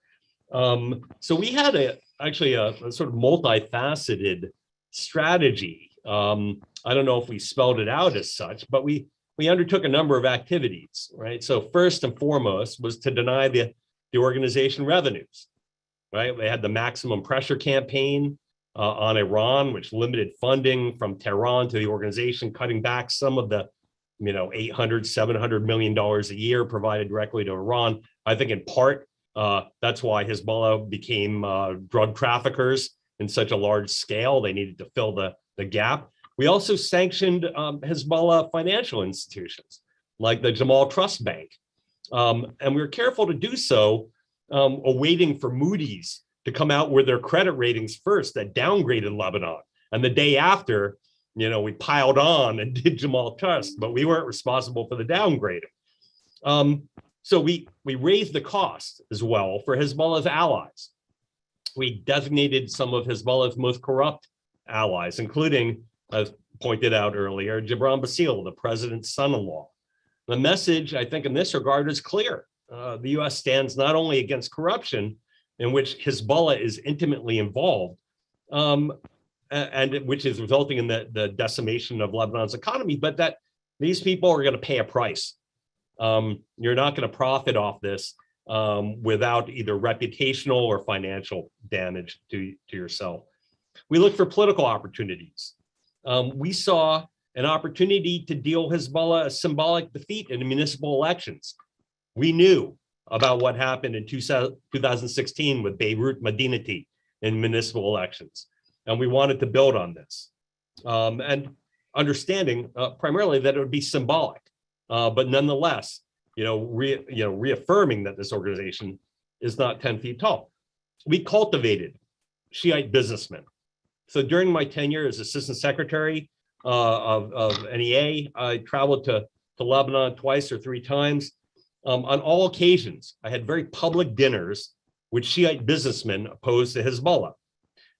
So we had actually a sort of multifaceted strategy. I don't know if we spelled it out as such, but we undertook a number of activities, right? So first and foremost was to deny the organization revenues, right? They had the maximum pressure campaign on Iran, which limited funding from Tehran to the organization, cutting back some of the, $800, $700 million a year provided directly to Iran. I think in part, that's why Hezbollah became drug traffickers in such a large scale. They needed to fill the gap. We also sanctioned Hezbollah financial institutions like the Jamal Trust Bank. And we were careful to do so, awaiting for Moody's to come out with their credit ratings first that downgraded Lebanon. And the day after, we piled on and did Jamal Trust, but we weren't responsible for the downgrading. So we raised the cost as well for Hezbollah's allies. We designated some of Hezbollah's most corrupt allies, including, as pointed out earlier, Gibran Bassil, the president's son-in-law. The message, I think, in this regard is clear. The U.S. stands not only against corruption, in which Hezbollah is intimately involved, and which is resulting in the decimation of Lebanon's economy, but that these people are going to pay a price. You're not going to profit off this without either reputational or financial damage to yourself. We look for political opportunities. We saw an opportunity to deal Hezbollah a symbolic defeat in the municipal elections. We knew about what happened in 2016 with Beirut Madinati in municipal elections, and we wanted to build on this. And understanding primarily that it would be symbolic, but nonetheless, reaffirming that this organization is not 10 feet tall. We cultivated Shiite businessmen. So during my tenure as assistant secretary of NEA, I traveled to Lebanon twice or three times. On all occasions, I had very public dinners with Shiite businessmen opposed to Hezbollah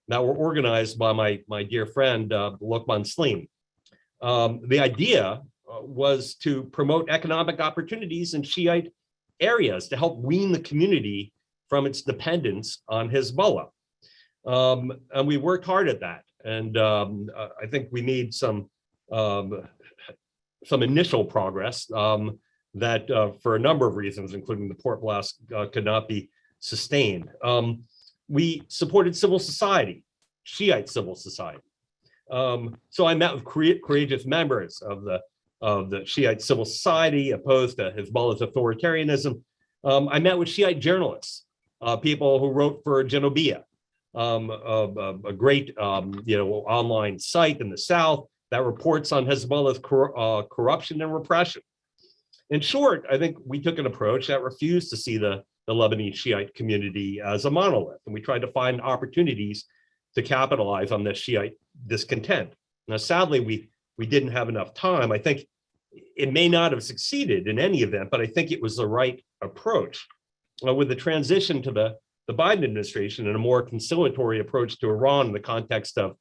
that were organized by my dear friend, Lokman Slim. The idea was to promote economic opportunities in Shiite areas to help wean the community from its dependence on Hezbollah. And we worked hard at that. And I think we made some initial progress that for a number of reasons, including the port blast, could not be sustained. We supported civil society, Shiite civil society. So I met with courageous members of the Shiite civil society opposed to Hezbollah's authoritarianism. I met with Shiite journalists people who wrote for Genovia, a great online site in the South that reports on Hezbollah's corruption and repression. In short, I think we took an approach that refused to see the Lebanese Shiite community as a monolith, and we tried to find opportunities to capitalize on this Shiite discontent. Now, sadly, we didn't have enough time. I think it may not have succeeded in any event, but I think it was the right approach. With the transition to the Biden administration and a more conciliatory approach to Iran in the context of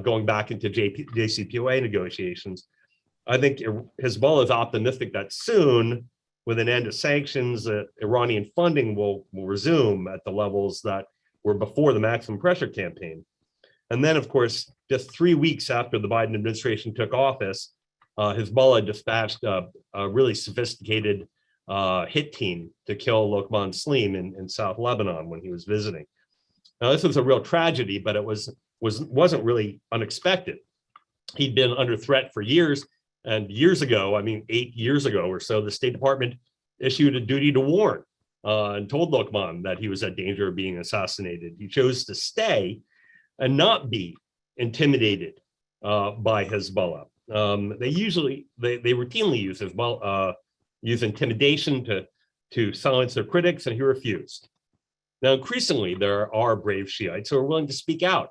going back into JCPOA negotiations, I think Hezbollah is optimistic that soon, with an end of sanctions, Iranian funding will resume at the levels that were before the maximum pressure campaign. And then, of course, just 3 weeks after the Biden administration took office, Hezbollah dispatched a really sophisticated hit team to kill Lokman Saleem in South Lebanon when he was visiting. Now, this was a real tragedy, but it wasn't really unexpected. He'd been under threat for years, and years ago, I mean 8 years ago or so, the State Department issued a duty to warn and told Lokman that he was at danger of being assassinated. He chose to stay and not be intimidated by Hezbollah. They routinely use Hezbollah, use intimidation to silence their critics, and he refused. Now, increasingly, there are brave Shiites who are willing to speak out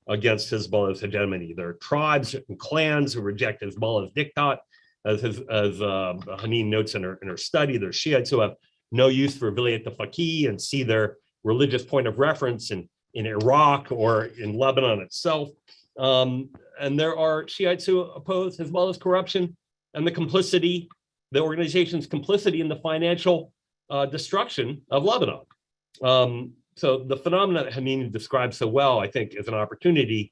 against Hezbollah's hegemony. There are tribes and clans who reject Hezbollah's diktat, as Hanin notes in her study. There are Shiites who have no use for Vilayat al-Faqih and see their religious point of reference in Iraq or in Lebanon itself. And there are Shiites who oppose Hezbollah's corruption and the organization's complicity in the financial destruction of Lebanon. So the phenomena that Hanin describes so well, I think, is an opportunity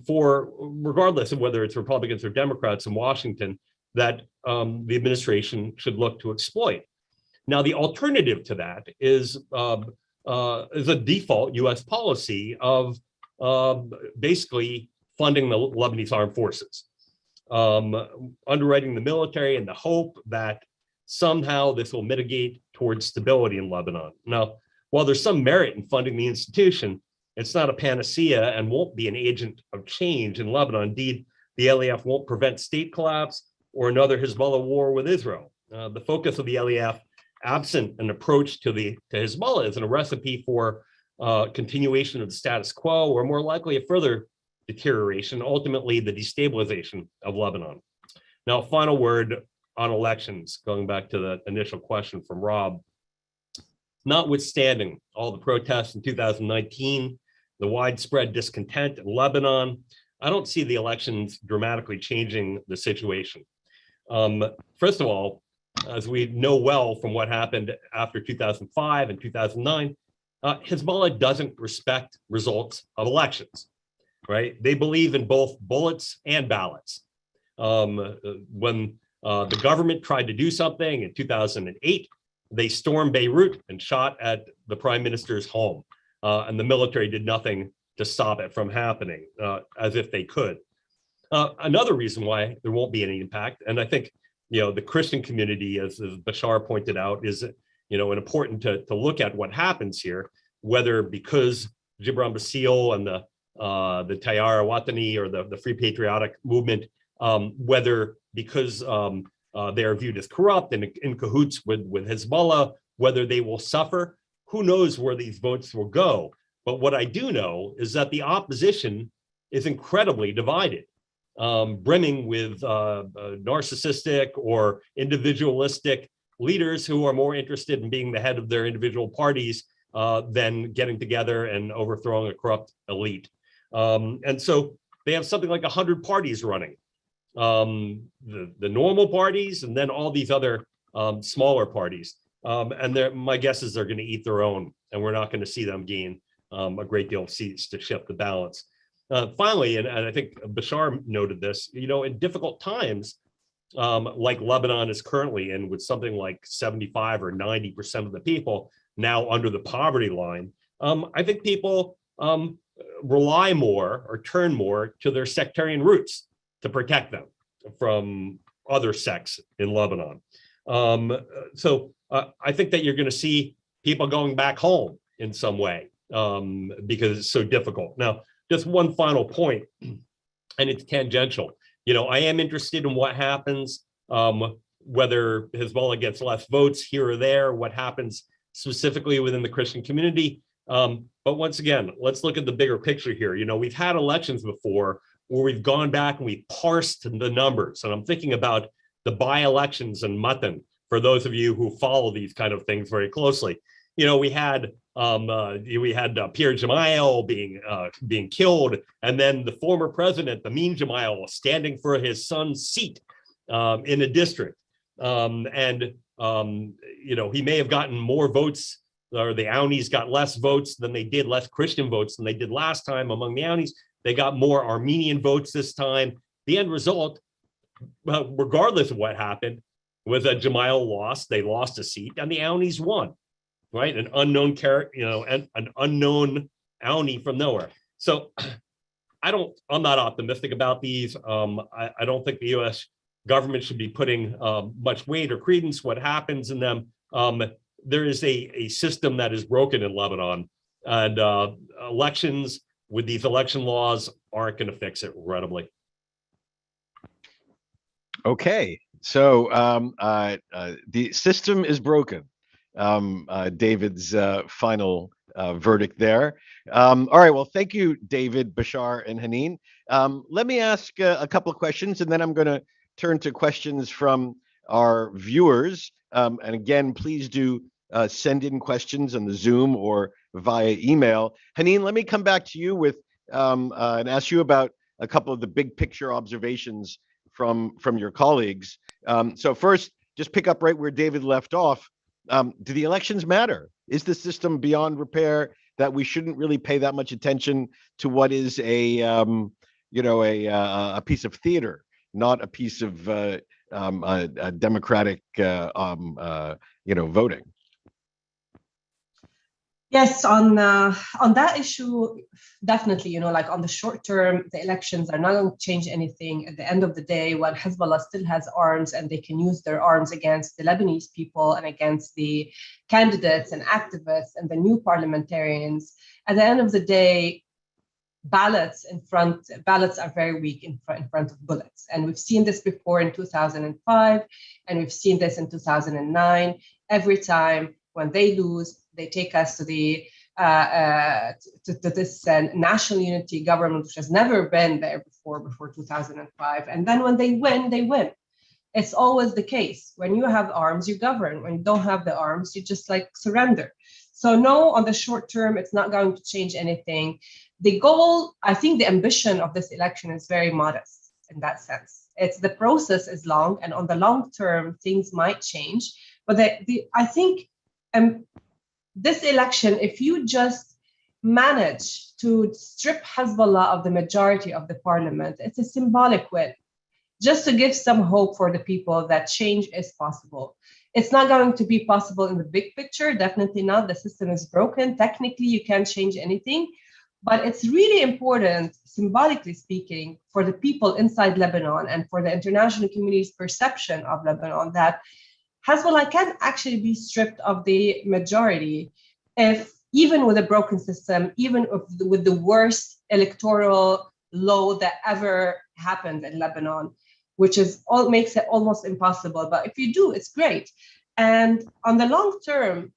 for, regardless of whether it's Republicans or Democrats in Washington, that the administration should look to exploit. Now, the alternative to that is a default U.S. policy of basically funding the Lebanese armed forces, underwriting the military in the hope that somehow this will mitigate towards stability in Lebanon. Now, while there's some merit in funding the institution, it's not a panacea and won't be an agent of change in Lebanon. Indeed, the LAF won't prevent state collapse or another Hezbollah war with Israel. The focus of the LAF, absent an approach to Hezbollah, is a recipe for continuation of the status quo, or more likely a further deterioration, ultimately the destabilization of Lebanon. Now, final word on elections, going back to the initial question from Rob. Notwithstanding all the protests in 2019, the widespread discontent in Lebanon, I don't see the elections dramatically changing the situation. First of all, as we know well from what happened after 2005 and 2009, Hezbollah doesn't respect results of elections, right? They believe in both bullets and ballots. When the government tried to do something in 2008, they stormed Beirut and shot at the prime minister's home, and the military did nothing to stop it from happening, as if they could. Another reason why there won't be any impact, and I think the Christian community, as Bashar pointed out, is important to look at what happens here, whether because Gibran Bassil and the Tayyara Watani or the Free Patriotic Movement, whether because they are viewed as corrupt and in cahoots with Hezbollah, whether they will suffer. Who knows where these votes will go? But what I do know is that the opposition is incredibly divided, brimming with narcissistic or individualistic leaders who are more interested in being the head of their individual parties than getting together and overthrowing a corrupt elite. And so they have something like 100 parties running. The normal parties, and then all these other smaller parties. And my guess is they're going to eat their own, and we're not going to see them gain a great deal of seats to shift the balance. Finally, and I think Bashar noted this, in difficult times, like Lebanon is currently in, with something like 75 or 90% of the people now under the poverty line, I think people rely more or turn more to their sectarian roots to protect them from other sects in Lebanon. So I think that you're going to see people going back home in some way because it's so difficult. Now, just one final point, and it's tangential. I am interested in what happens, whether Hezbollah gets less votes here or there, what happens specifically within the Christian community. But once again, let's look at the bigger picture here. We've had elections before where we've gone back and we've parsed the numbers. And I'm thinking about the by-elections in Matan, for those of you who follow these kind of things very closely. We had Pierre Gemayel being killed, and then the former president, Amin Gemayel, standing for his son's seat in a district. He may have gotten more votes, or the Aonis got less Christian votes than they did last time among the Aonis. They got more Armenian votes this time. The end result, regardless of what happened, was that Gemayel lost. They lost a seat, and the Aonis won. Right, an unknown character, an unknown Aoni from nowhere. So, I'm not optimistic about these. I don't think the U.S. government should be putting much weight or credence what happens in them. There is a system that is broken in Lebanon, and elections with these election laws aren't going to fix it, regrettably. Okay, so the system is broken. David's final verdict there. All right, well, thank you, David, Bashar, and Hanin. Let me ask a couple of questions, and then I'm going to turn to questions from our viewers. And again, please do send in questions on the Zoom or via email. Hanin, let me come back to you with and ask you about a couple of the big picture observations from your colleagues. So first, just pick up right where David left off. Do the elections matter? Is the system beyond repair that we shouldn't really pay that much attention to what is a piece of theater, not a piece of democratic voting? Yes, on that issue, definitely, like on the short term, the elections are not going to change anything. At the end of the day, when Hezbollah still has arms and they can use their arms against the Lebanese people and against the candidates and activists and the new parliamentarians, at the end of the day, ballots are very weak in front of bullets. And we've seen this before in 2005, and we've seen this in 2009. Every time when they lose, they take us to this national unity government, which has never been there before 2005. And then when they win, they win. It's always the case. When you have arms, you govern. When you don't have the arms, you just surrender. So no, on the short term, it's not going to change anything. The goal, I think the ambition of this election is very modest in that sense. The process is long, and on the long term, things might change. But I think this election, if you just manage to strip Hezbollah of the majority of the parliament, it's a symbolic win, just to give some hope for the people that change is possible. It's not going to be possible in the big picture, definitely not. The system is broken. Technically, you can't change anything. But it's really important, symbolically speaking, for the people inside Lebanon and for the international community's perception of Lebanon that Hezbollah can actually be stripped of the majority if, even with a broken system, even with the worst electoral law that ever happened in Lebanon, which makes it almost impossible. But if you do, it's great. And on the long term,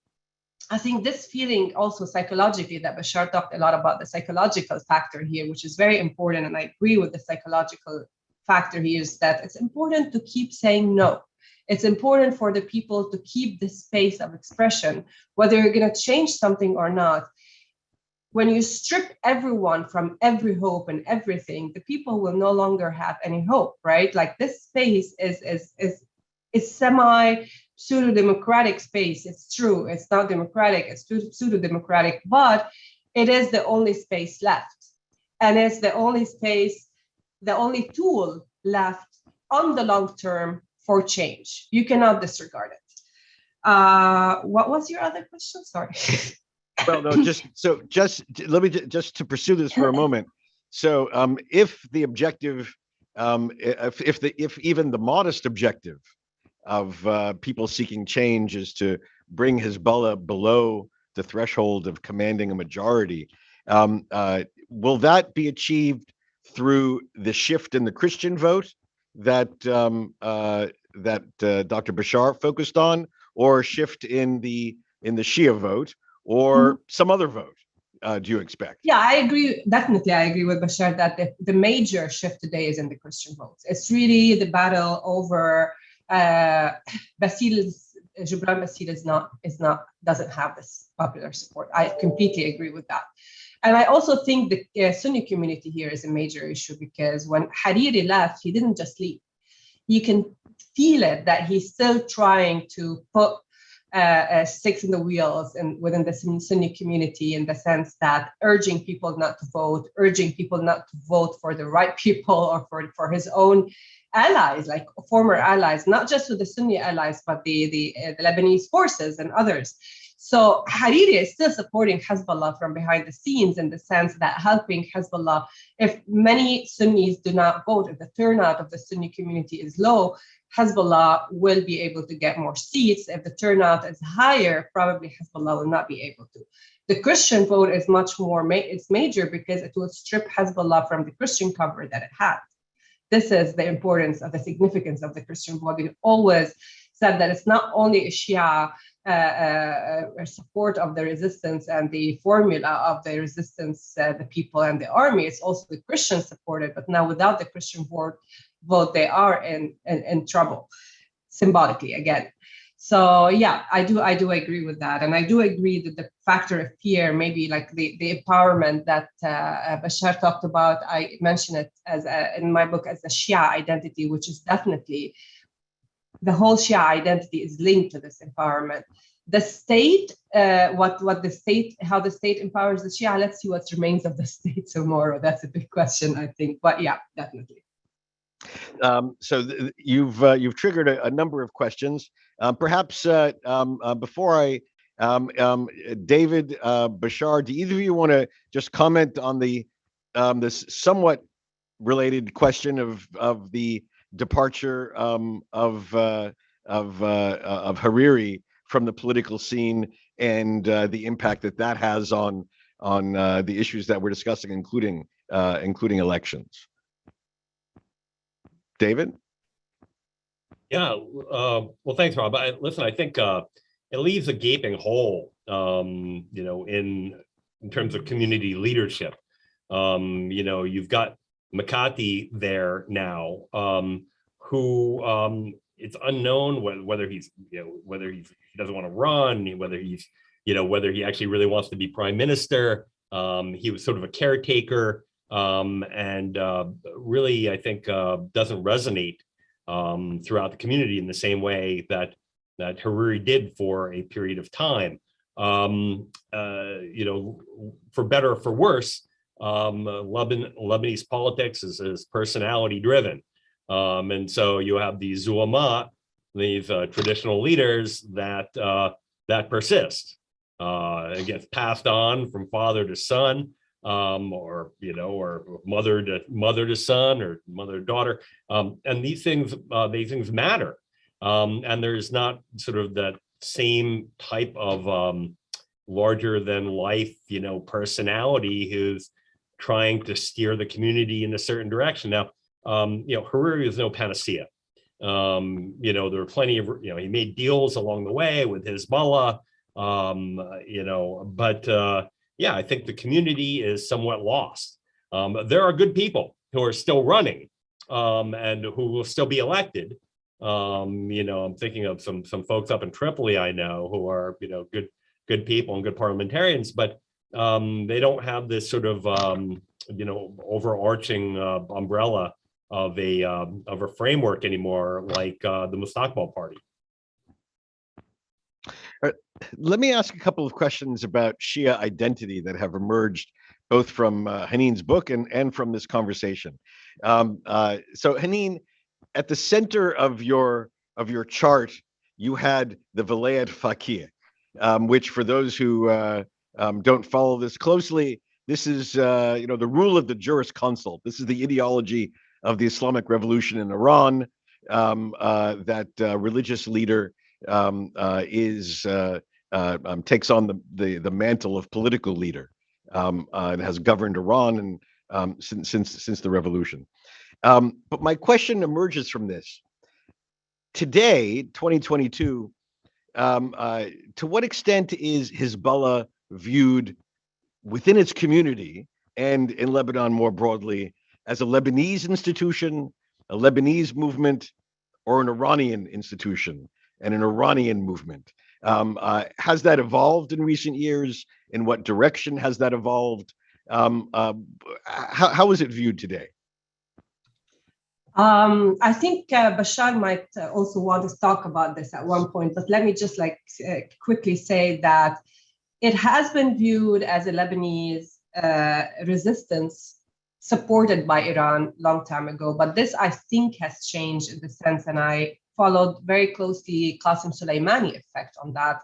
I think this feeling also psychologically that Bashar talked a lot about, the psychological factor here, which is very important. And I agree with the psychological factor here, is that it's important to keep saying no. It's important for the people to keep this space of expression, whether you're going to change something or not. When you strip everyone from every hope and everything, the people will no longer have any hope, right? This space is semi-pseudo-democratic space. It's true, it's not democratic, it's pseudo-democratic, but it is the only space left. And it's the only space, the only tool left on the long term for change. You cannot disregard it. What was your other question? Sorry. Well, no, let me just to pursue this for a moment. So, if the objective, if even the modest objective of people seeking change is to bring Hezbollah below the threshold of commanding a majority. Will that be achieved through the shift in the Christian vote that Dr. Bashar focused on, or a shift in the Shia vote, or some other vote? Do you expect? Yeah, I agree. Definitely, I agree with Bashar that the major shift today is in the Christian votes. It's really the battle over Gibran Bassil doesn't have this popular support. I completely agree with that. And I also think the Sunni community here is a major issue, because when Hariri left, he didn't just leave. You can feel it that he's still trying to put sticks in the wheels and within the Sunni community, in the sense that urging people not to vote for the right people or for his own allies, like former allies, not just with the Sunni allies, but the Lebanese forces and others. So Hariri is still supporting Hezbollah from behind the scenes, in the sense that helping Hezbollah, if many Sunnis do not vote, if the turnout of the Sunni community is low, Hezbollah will be able to get more seats. If the turnout is higher, probably Hezbollah will not be able to. The Christian vote is much more, it's major, because it will strip Hezbollah from the Christian cover that it had. This is the importance of the significance of the Christian vote. We always said that it's not only a Shia support of the resistance and the formula of the resistance, the people and the army, it's also the Christians supported. But now without the Christian vote, they are in trouble, symbolically again. So yeah, I do agree with that, and I do agree that the factor of fear, maybe like the empowerment that Bashar talked about, I mentioned it as in my book as the Shia identity, which is definitely the whole Shia identity is linked to this empowerment. The state, what the state, how the state empowers the Shia. Let's see what remains of the state tomorrow. That's a big question, I think. But yeah, definitely. So you've triggered a number of questions. Perhaps before I, David, Bashar, do either of you want to just comment on this somewhat related question of the departure of Hariri from the political scene, and the impact that has on the issues that we're discussing, including elections? David? Yeah, well, thanks, Rob. Listen, I think it leaves a gaping hole, in terms of community leadership. You've got Makati there now, who it's unknown whether he doesn't want to run, whether he actually really wants to be prime minister. He was sort of a caretaker. And really, I think, doesn't resonate throughout the community in the same way that Hariri did for a period of time. For better or for worse, Lebanese politics is personality driven. And so you have these Zuama, these traditional leaders that persist. It gets passed on from father to son. Or mother to son, or mother to daughter, and these things matter, and there's not sort of that same type of larger than life personality who's trying to steer the community in a certain direction. Now, Hariri is no panacea. There are plenty of he made deals along the way with Hezbollah, but yeah, I think the community is somewhat lost. There are good people who are still running, and who will still be elected. I'm thinking of some folks up in Tripoli I know who are good people and good parliamentarians, but they don't have this sort of overarching umbrella of a framework anymore, like the Mustaqbal Party. Let me ask a couple of questions about Shia identity that have emerged both from Hanin's book and from this conversation. So Hanin, at the center of your chart, you had the Vilayat Faqih, which, for those who don't follow this closely, this is the rule of the jurisconsult. This is the ideology of the Islamic Revolution in Iran, that religious leader takes on the mantle of political leader and has governed Iran and since the revolution. But my question emerges from this. Today, 2022, to what extent is Hezbollah viewed within its community and in Lebanon more broadly as a Lebanese institution, a Lebanese movement, or an Iranian institution and an Iranian movement? Has that evolved in recent years? In what direction has that evolved? How is it viewed today? I think Bashar might also want to talk about this at one point, but let me just quickly say that it has been viewed as a Lebanese resistance supported by Iran long time ago. But this, I think, has changed in the sense, and I followed very closely Qasem Soleimani effect on that.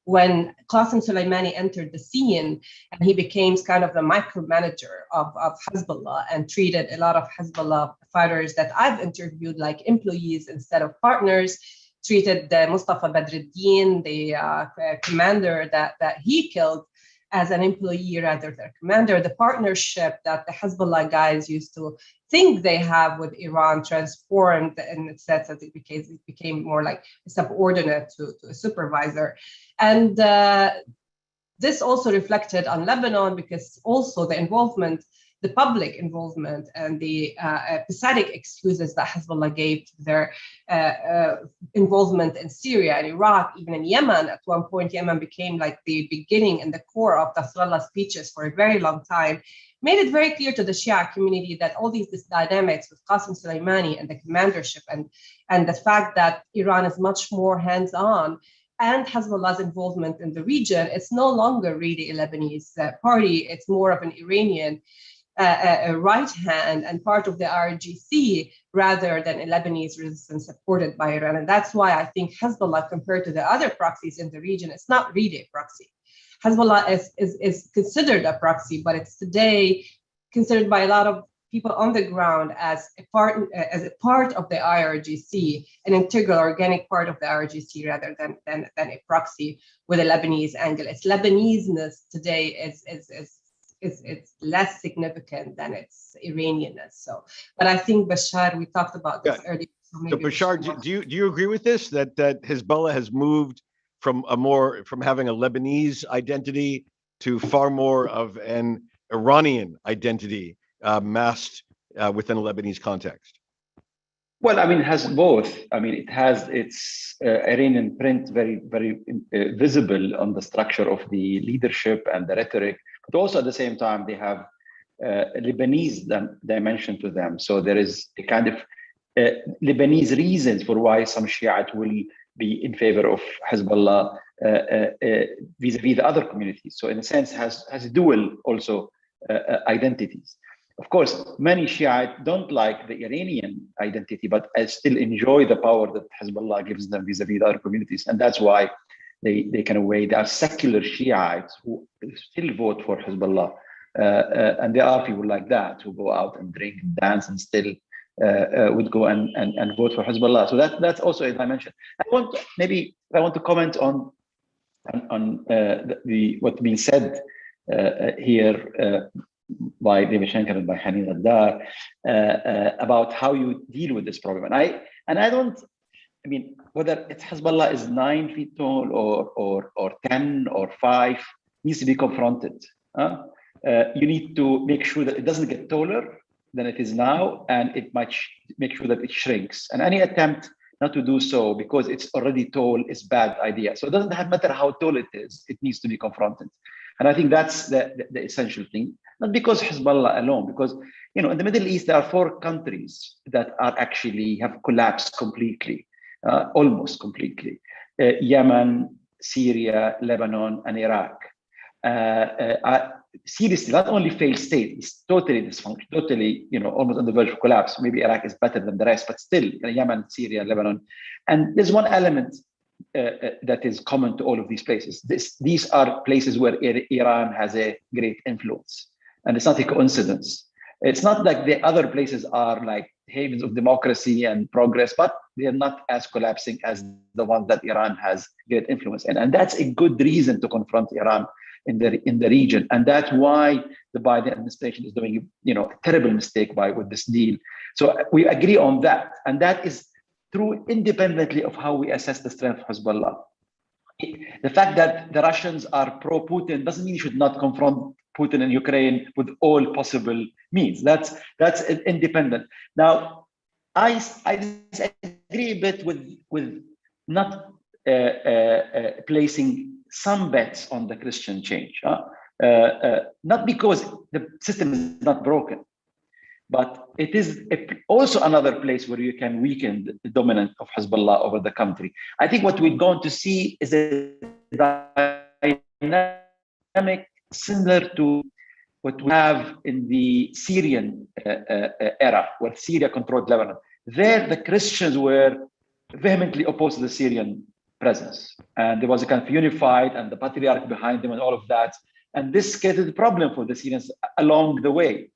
When Qasem Soleimani entered the scene and he became kind of the micromanager of Hezbollah and treated a lot of Hezbollah fighters that I've interviewed like employees instead of partners, treated Mustafa Badreddin, the commander that he killed, as an employee rather than a commander. The partnership that the Hezbollah guys used to think they have with Iran transformed in the sense that it became more like a subordinate to a supervisor. And this also reflected on Lebanon because also the involvement, the public involvement and the pathetic excuses that Hezbollah gave to their involvement in Syria and Iraq, even in Yemen. At one point, Yemen became like the beginning and the core of Nasrallah's speeches for a very long time, made it very clear to the Shia community that all these dynamics with Qasem Soleimani and the commandership and the fact that Iran is much more hands-on and Hezbollah's involvement in the region, it's no longer really a Lebanese party. It's more of an Iranian right hand and part of the IRGC rather than a Lebanese resistance supported by Iran. And that's why I think Hezbollah, compared to the other proxies in the region, it's not really a proxy. Hezbollah is considered a proxy, but it's today considered by a lot of people on the ground as a part of the IRGC, an integral, organic part of the IRGC rather than a proxy with a Lebanese angle. Its Lebanese-ness today is less significant than its Iranianness. So, but I think Bashar, we talked about this earlier. So Bashar, do you agree with this that Hezbollah has moved from having a Lebanese identity to far more of an Iranian identity masked within a Lebanese context? Well, I mean, it has both. I mean, it has its Iranian print very, very visible on the structure of the leadership and the rhetoric, but also at the same time, they have a Lebanese dimension to them. So there is a kind of Lebanese reasons for why some Shiite will be in favor of Hezbollah vis-a-vis the other communities. So in a sense, has dual also identities. Of course, many Shiite don't like the Iranian identity, but still enjoy the power that Hezbollah gives them vis-a-vis the other communities. And that's why they are secular Shiites who still vote for Hezbollah. And there are people like that who go out and drink and dance and still would go and vote for Hezbollah. So that's also a dimension. I want to comment on what's being said here by David Schenker and by Hanin Ghaddar about how you deal with this problem. I mean, whether it's Hezbollah is 9 feet tall or 10 or 5 needs to be confronted. You need to make sure that it doesn't get taller than it is now, and it might make sure that it shrinks. And any attempt not to do so because it's already tall is bad idea. So it doesn't matter how tall it is, it needs to be confronted. And I think that's the essential thing, not because Hezbollah alone, because in the Middle East, there are 4 countries that are actually have collapsed completely, almost completely. Yemen, Syria, Lebanon, and Iraq. Seriously, not only failed state, it's totally dysfunctional, totally, almost on the verge of collapse. Maybe Iraq is better than the rest, but still, Yemen, Syria, Lebanon. And there's one element that is common to all of these places. These are places where Iran has a great influence. And it's not a coincidence. It's not like the other places are like havens of democracy and progress, but they're not as collapsing as the one that Iran has great influence in. And that's a good reason to confront Iran in the region. And that's why the Biden administration is doing, a terrible mistake with this deal. So we agree on that. And that is true independently of how we assess the strength of Hezbollah. The fact that the Russians are pro-Putin doesn't mean you should not confront Putin in Ukraine with all possible means. That's independent. Now, I disagree a bit with not placing some bets on the Christian change. Not because the system is not broken, but it is also another place where you can weaken the dominance of Hezbollah over the country. I think what we're going to see is a dynamic similar to what we have in the Syrian era, where Syria controlled Lebanon. There, the Christians were vehemently opposed to the Syrian presence. And there was a kind of unified and the patriarch behind them and all of that. And this created a problem for the Syrians along the way.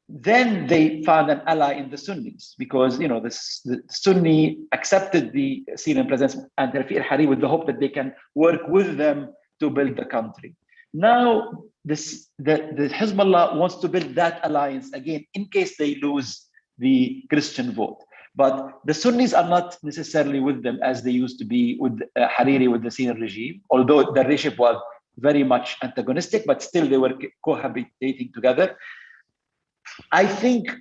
Then they found an ally in the Sunnis because, the Sunni accepted the Syrian presence and Rafi al-Hariri with the hope that they can work with them to build the country. Now, the Hezbollah wants to build that alliance again in case they lose the Christian vote. But the Sunnis are not necessarily with them as they used to be with Hariri, with the Syrian regime, although the regime was very much antagonistic, but still they were cohabitating together. I think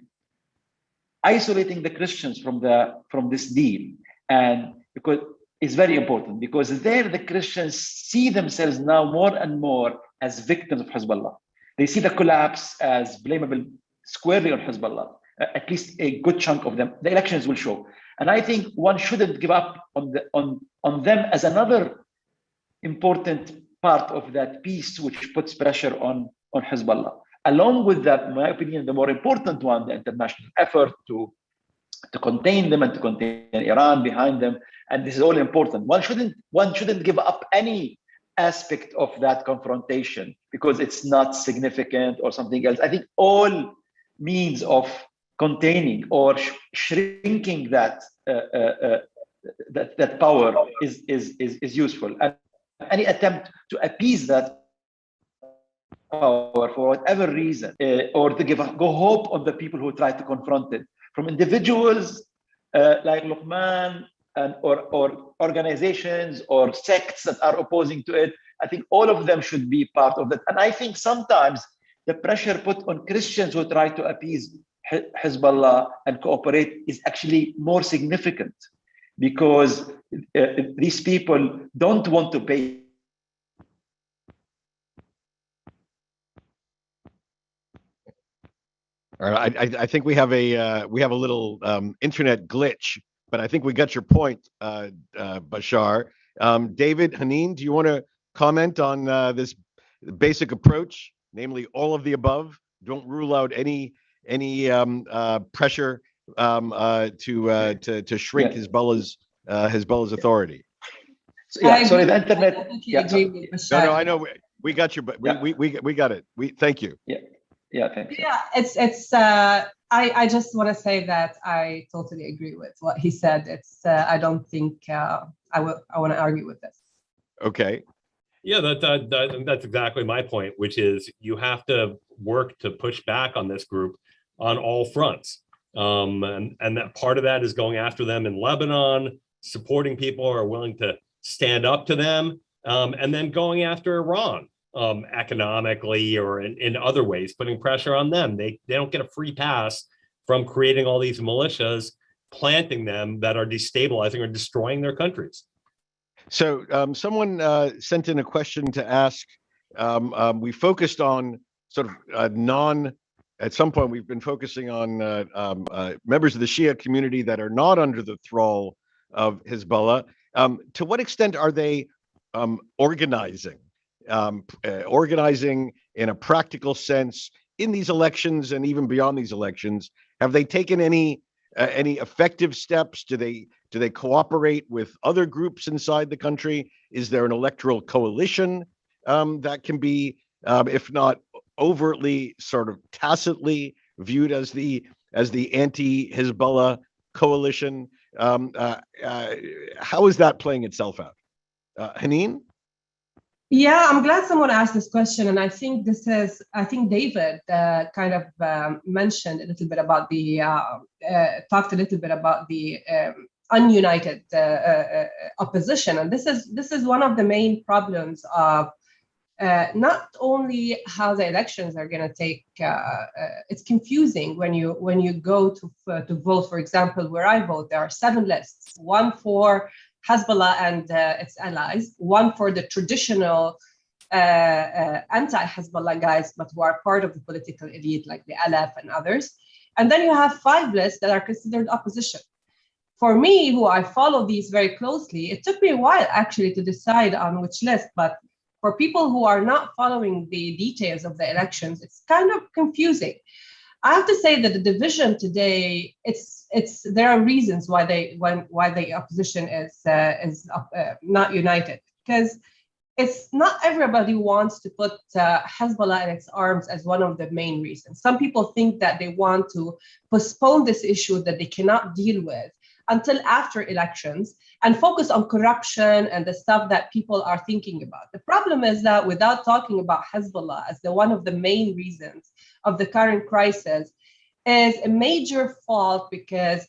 isolating the Christians from this deal and because is very important, because there the Christians see themselves now more and more as victims of Hezbollah. They see the collapse as blamable squarely on Hezbollah. At least a good chunk of them. The elections will show, and I think one shouldn't give up on them as another important part of that piece, which puts pressure on Hezbollah. Along with that, in my opinion, the more important one, the international effort to contain them and to contain Iran behind them, and this is all important. One shouldn't give up any aspect of that confrontation because it's not significant or something else. I think all means of containing or shrinking that power is useful, and any attempt to appease that power for whatever reason, or to go hope on the people who try to confront it, from individuals like Luqman or organizations or sects that are opposing to it. I think all of them should be part of that. And I think sometimes the pressure put on Christians who try to appease Hezbollah and cooperate is actually more significant because these people don't want to pay. All right, I think we have a little internet glitch, but I think we got your point, Bashar. David, Hanin, do you want to comment on this basic approach, namely all of the above? Don't rule out any pressure to shrink Hezbollah's authority. Sorry, the internet. Agree with Bashar. No, I know we got you, but we got it. Thank you. Thanks. It's I just want to say that I totally agree with what he said. It's I don't think I want to argue with this. Okay. Yeah, that's exactly my point, which is you have to work to push back on this group on all fronts. And that part of that is going after them in Lebanon, supporting people who are willing to stand up to them, and then going after Iran economically or in other ways, putting pressure on them. They don't get a free pass from creating all these militias, planting them that are destabilizing or destroying their countries. So someone sent in a question to ask, we focused on sort of at some point we've been focusing on members of the Shia community that are not under the thrall of Hezbollah. To what extent are they organizing in a practical sense in these elections and even beyond these elections? Have they taken any effective steps? Do they cooperate with other groups inside the country? Is there an electoral coalition that can be, if not overtly, sort of tacitly viewed as the as the anti-Hezbollah coalition. How is that playing itself out? Hanin? Yeah, I'm glad someone asked this question, and I think David kind of mentioned a little bit about talked a little bit about the ununited opposition, and this is one of the main problems of not only how the elections are going to take. It's confusing when you go to vote. For example, where I vote, there are 7 lists: one for Hezbollah and its allies, one for the traditional anti-Hezbollah guys, but who are part of the political elite, like the Alaf and others. And then you have 5 lists that are considered opposition. For me, who I follow these very closely, it took me a while actually to decide on which list, but for people who are not following the details of the elections, it's kind of confusing. I have to say that the division today, there are reasons why the opposition is not united, because it's not everybody wants to put Hezbollah in its arms as one of the main reasons. Some people think that they want to postpone this issue that they cannot deal with until after elections and focus on corruption and the stuff that people are thinking about. The problem is that without talking about Hezbollah as one of the main reasons of the current crisis is a major fault, because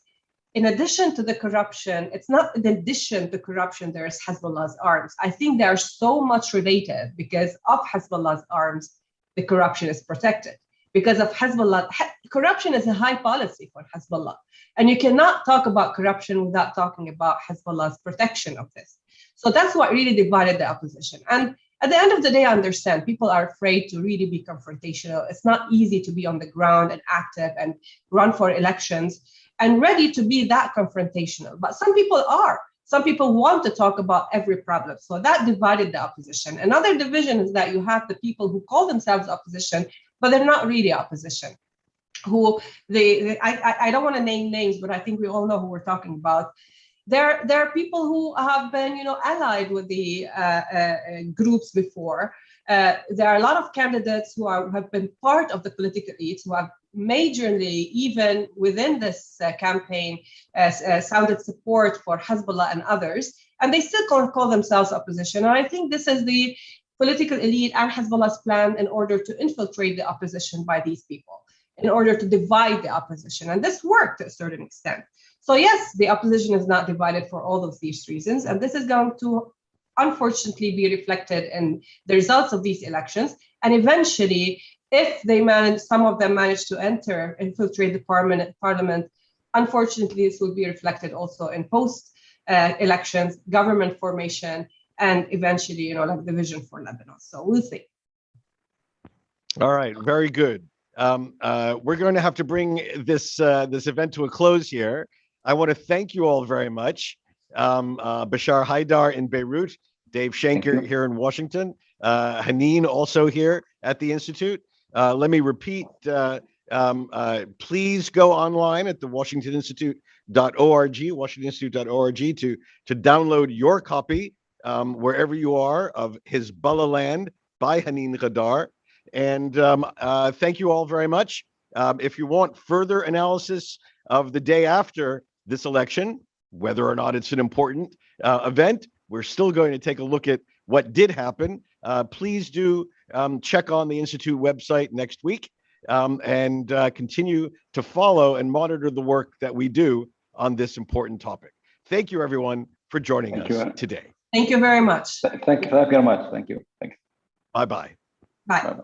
in addition to the corruption, it's not in addition to corruption, there's Hezbollah's arms. I think they are so much related. Because of Hezbollah's arms, the corruption is protected. Because of Hezbollah, corruption is a high policy for Hezbollah. And you cannot talk about corruption without talking about Hezbollah's protection of this. So that's what really divided the opposition. And at the end of the day, I understand people are afraid to really be confrontational. It's not easy to be on the ground and active and run for elections and ready to be that confrontational. But some people are. Some people want to talk about every problem. So that divided the opposition. Another division is that you have the people who call themselves opposition, but they're not really opposition. I don't want to name names, but I think we all know who we're talking about. There are people who have been, allied with the groups before. There are a lot of candidates who have been part of the political elites, who have majorly, even within this campaign, sounded support for Hezbollah and others, and they still call themselves opposition. And I think this is the political elite and Hezbollah's plan in order to infiltrate the opposition by these people, in order to divide the opposition. And this worked to a certain extent. So yes, the opposition is not divided for all of these reasons. And this is going to, unfortunately, be reflected in the results of these elections. And eventually, if some of them manage to infiltrate the parliament, unfortunately, this will be reflected also in post-elections, government formation, and eventually, like the vision for Lebanon. So we'll see. All right, very good. We're going to have to bring this event to a close here. I want to thank you all very much. Bashar Haydar in Beirut, Dave Schenker here in Washington, Hanin also here at the Institute. Let me repeat, please go online at the washingtoninstitute.org, washingtoninstitute.org to download your copy wherever you are of Hezbollahland by Hanin Ghaddar. And thank you all very much. If you want further analysis of the day after this election, whether or not it's an important event, we're still going to take a look at what did happen. Please do check on the Institute website next week and continue to follow and monitor the work that we do on this important topic. Thank you, everyone, for joining us today. Thank you very much. Thank you very much. Thank you. Bye-bye. Bye. Bye-bye.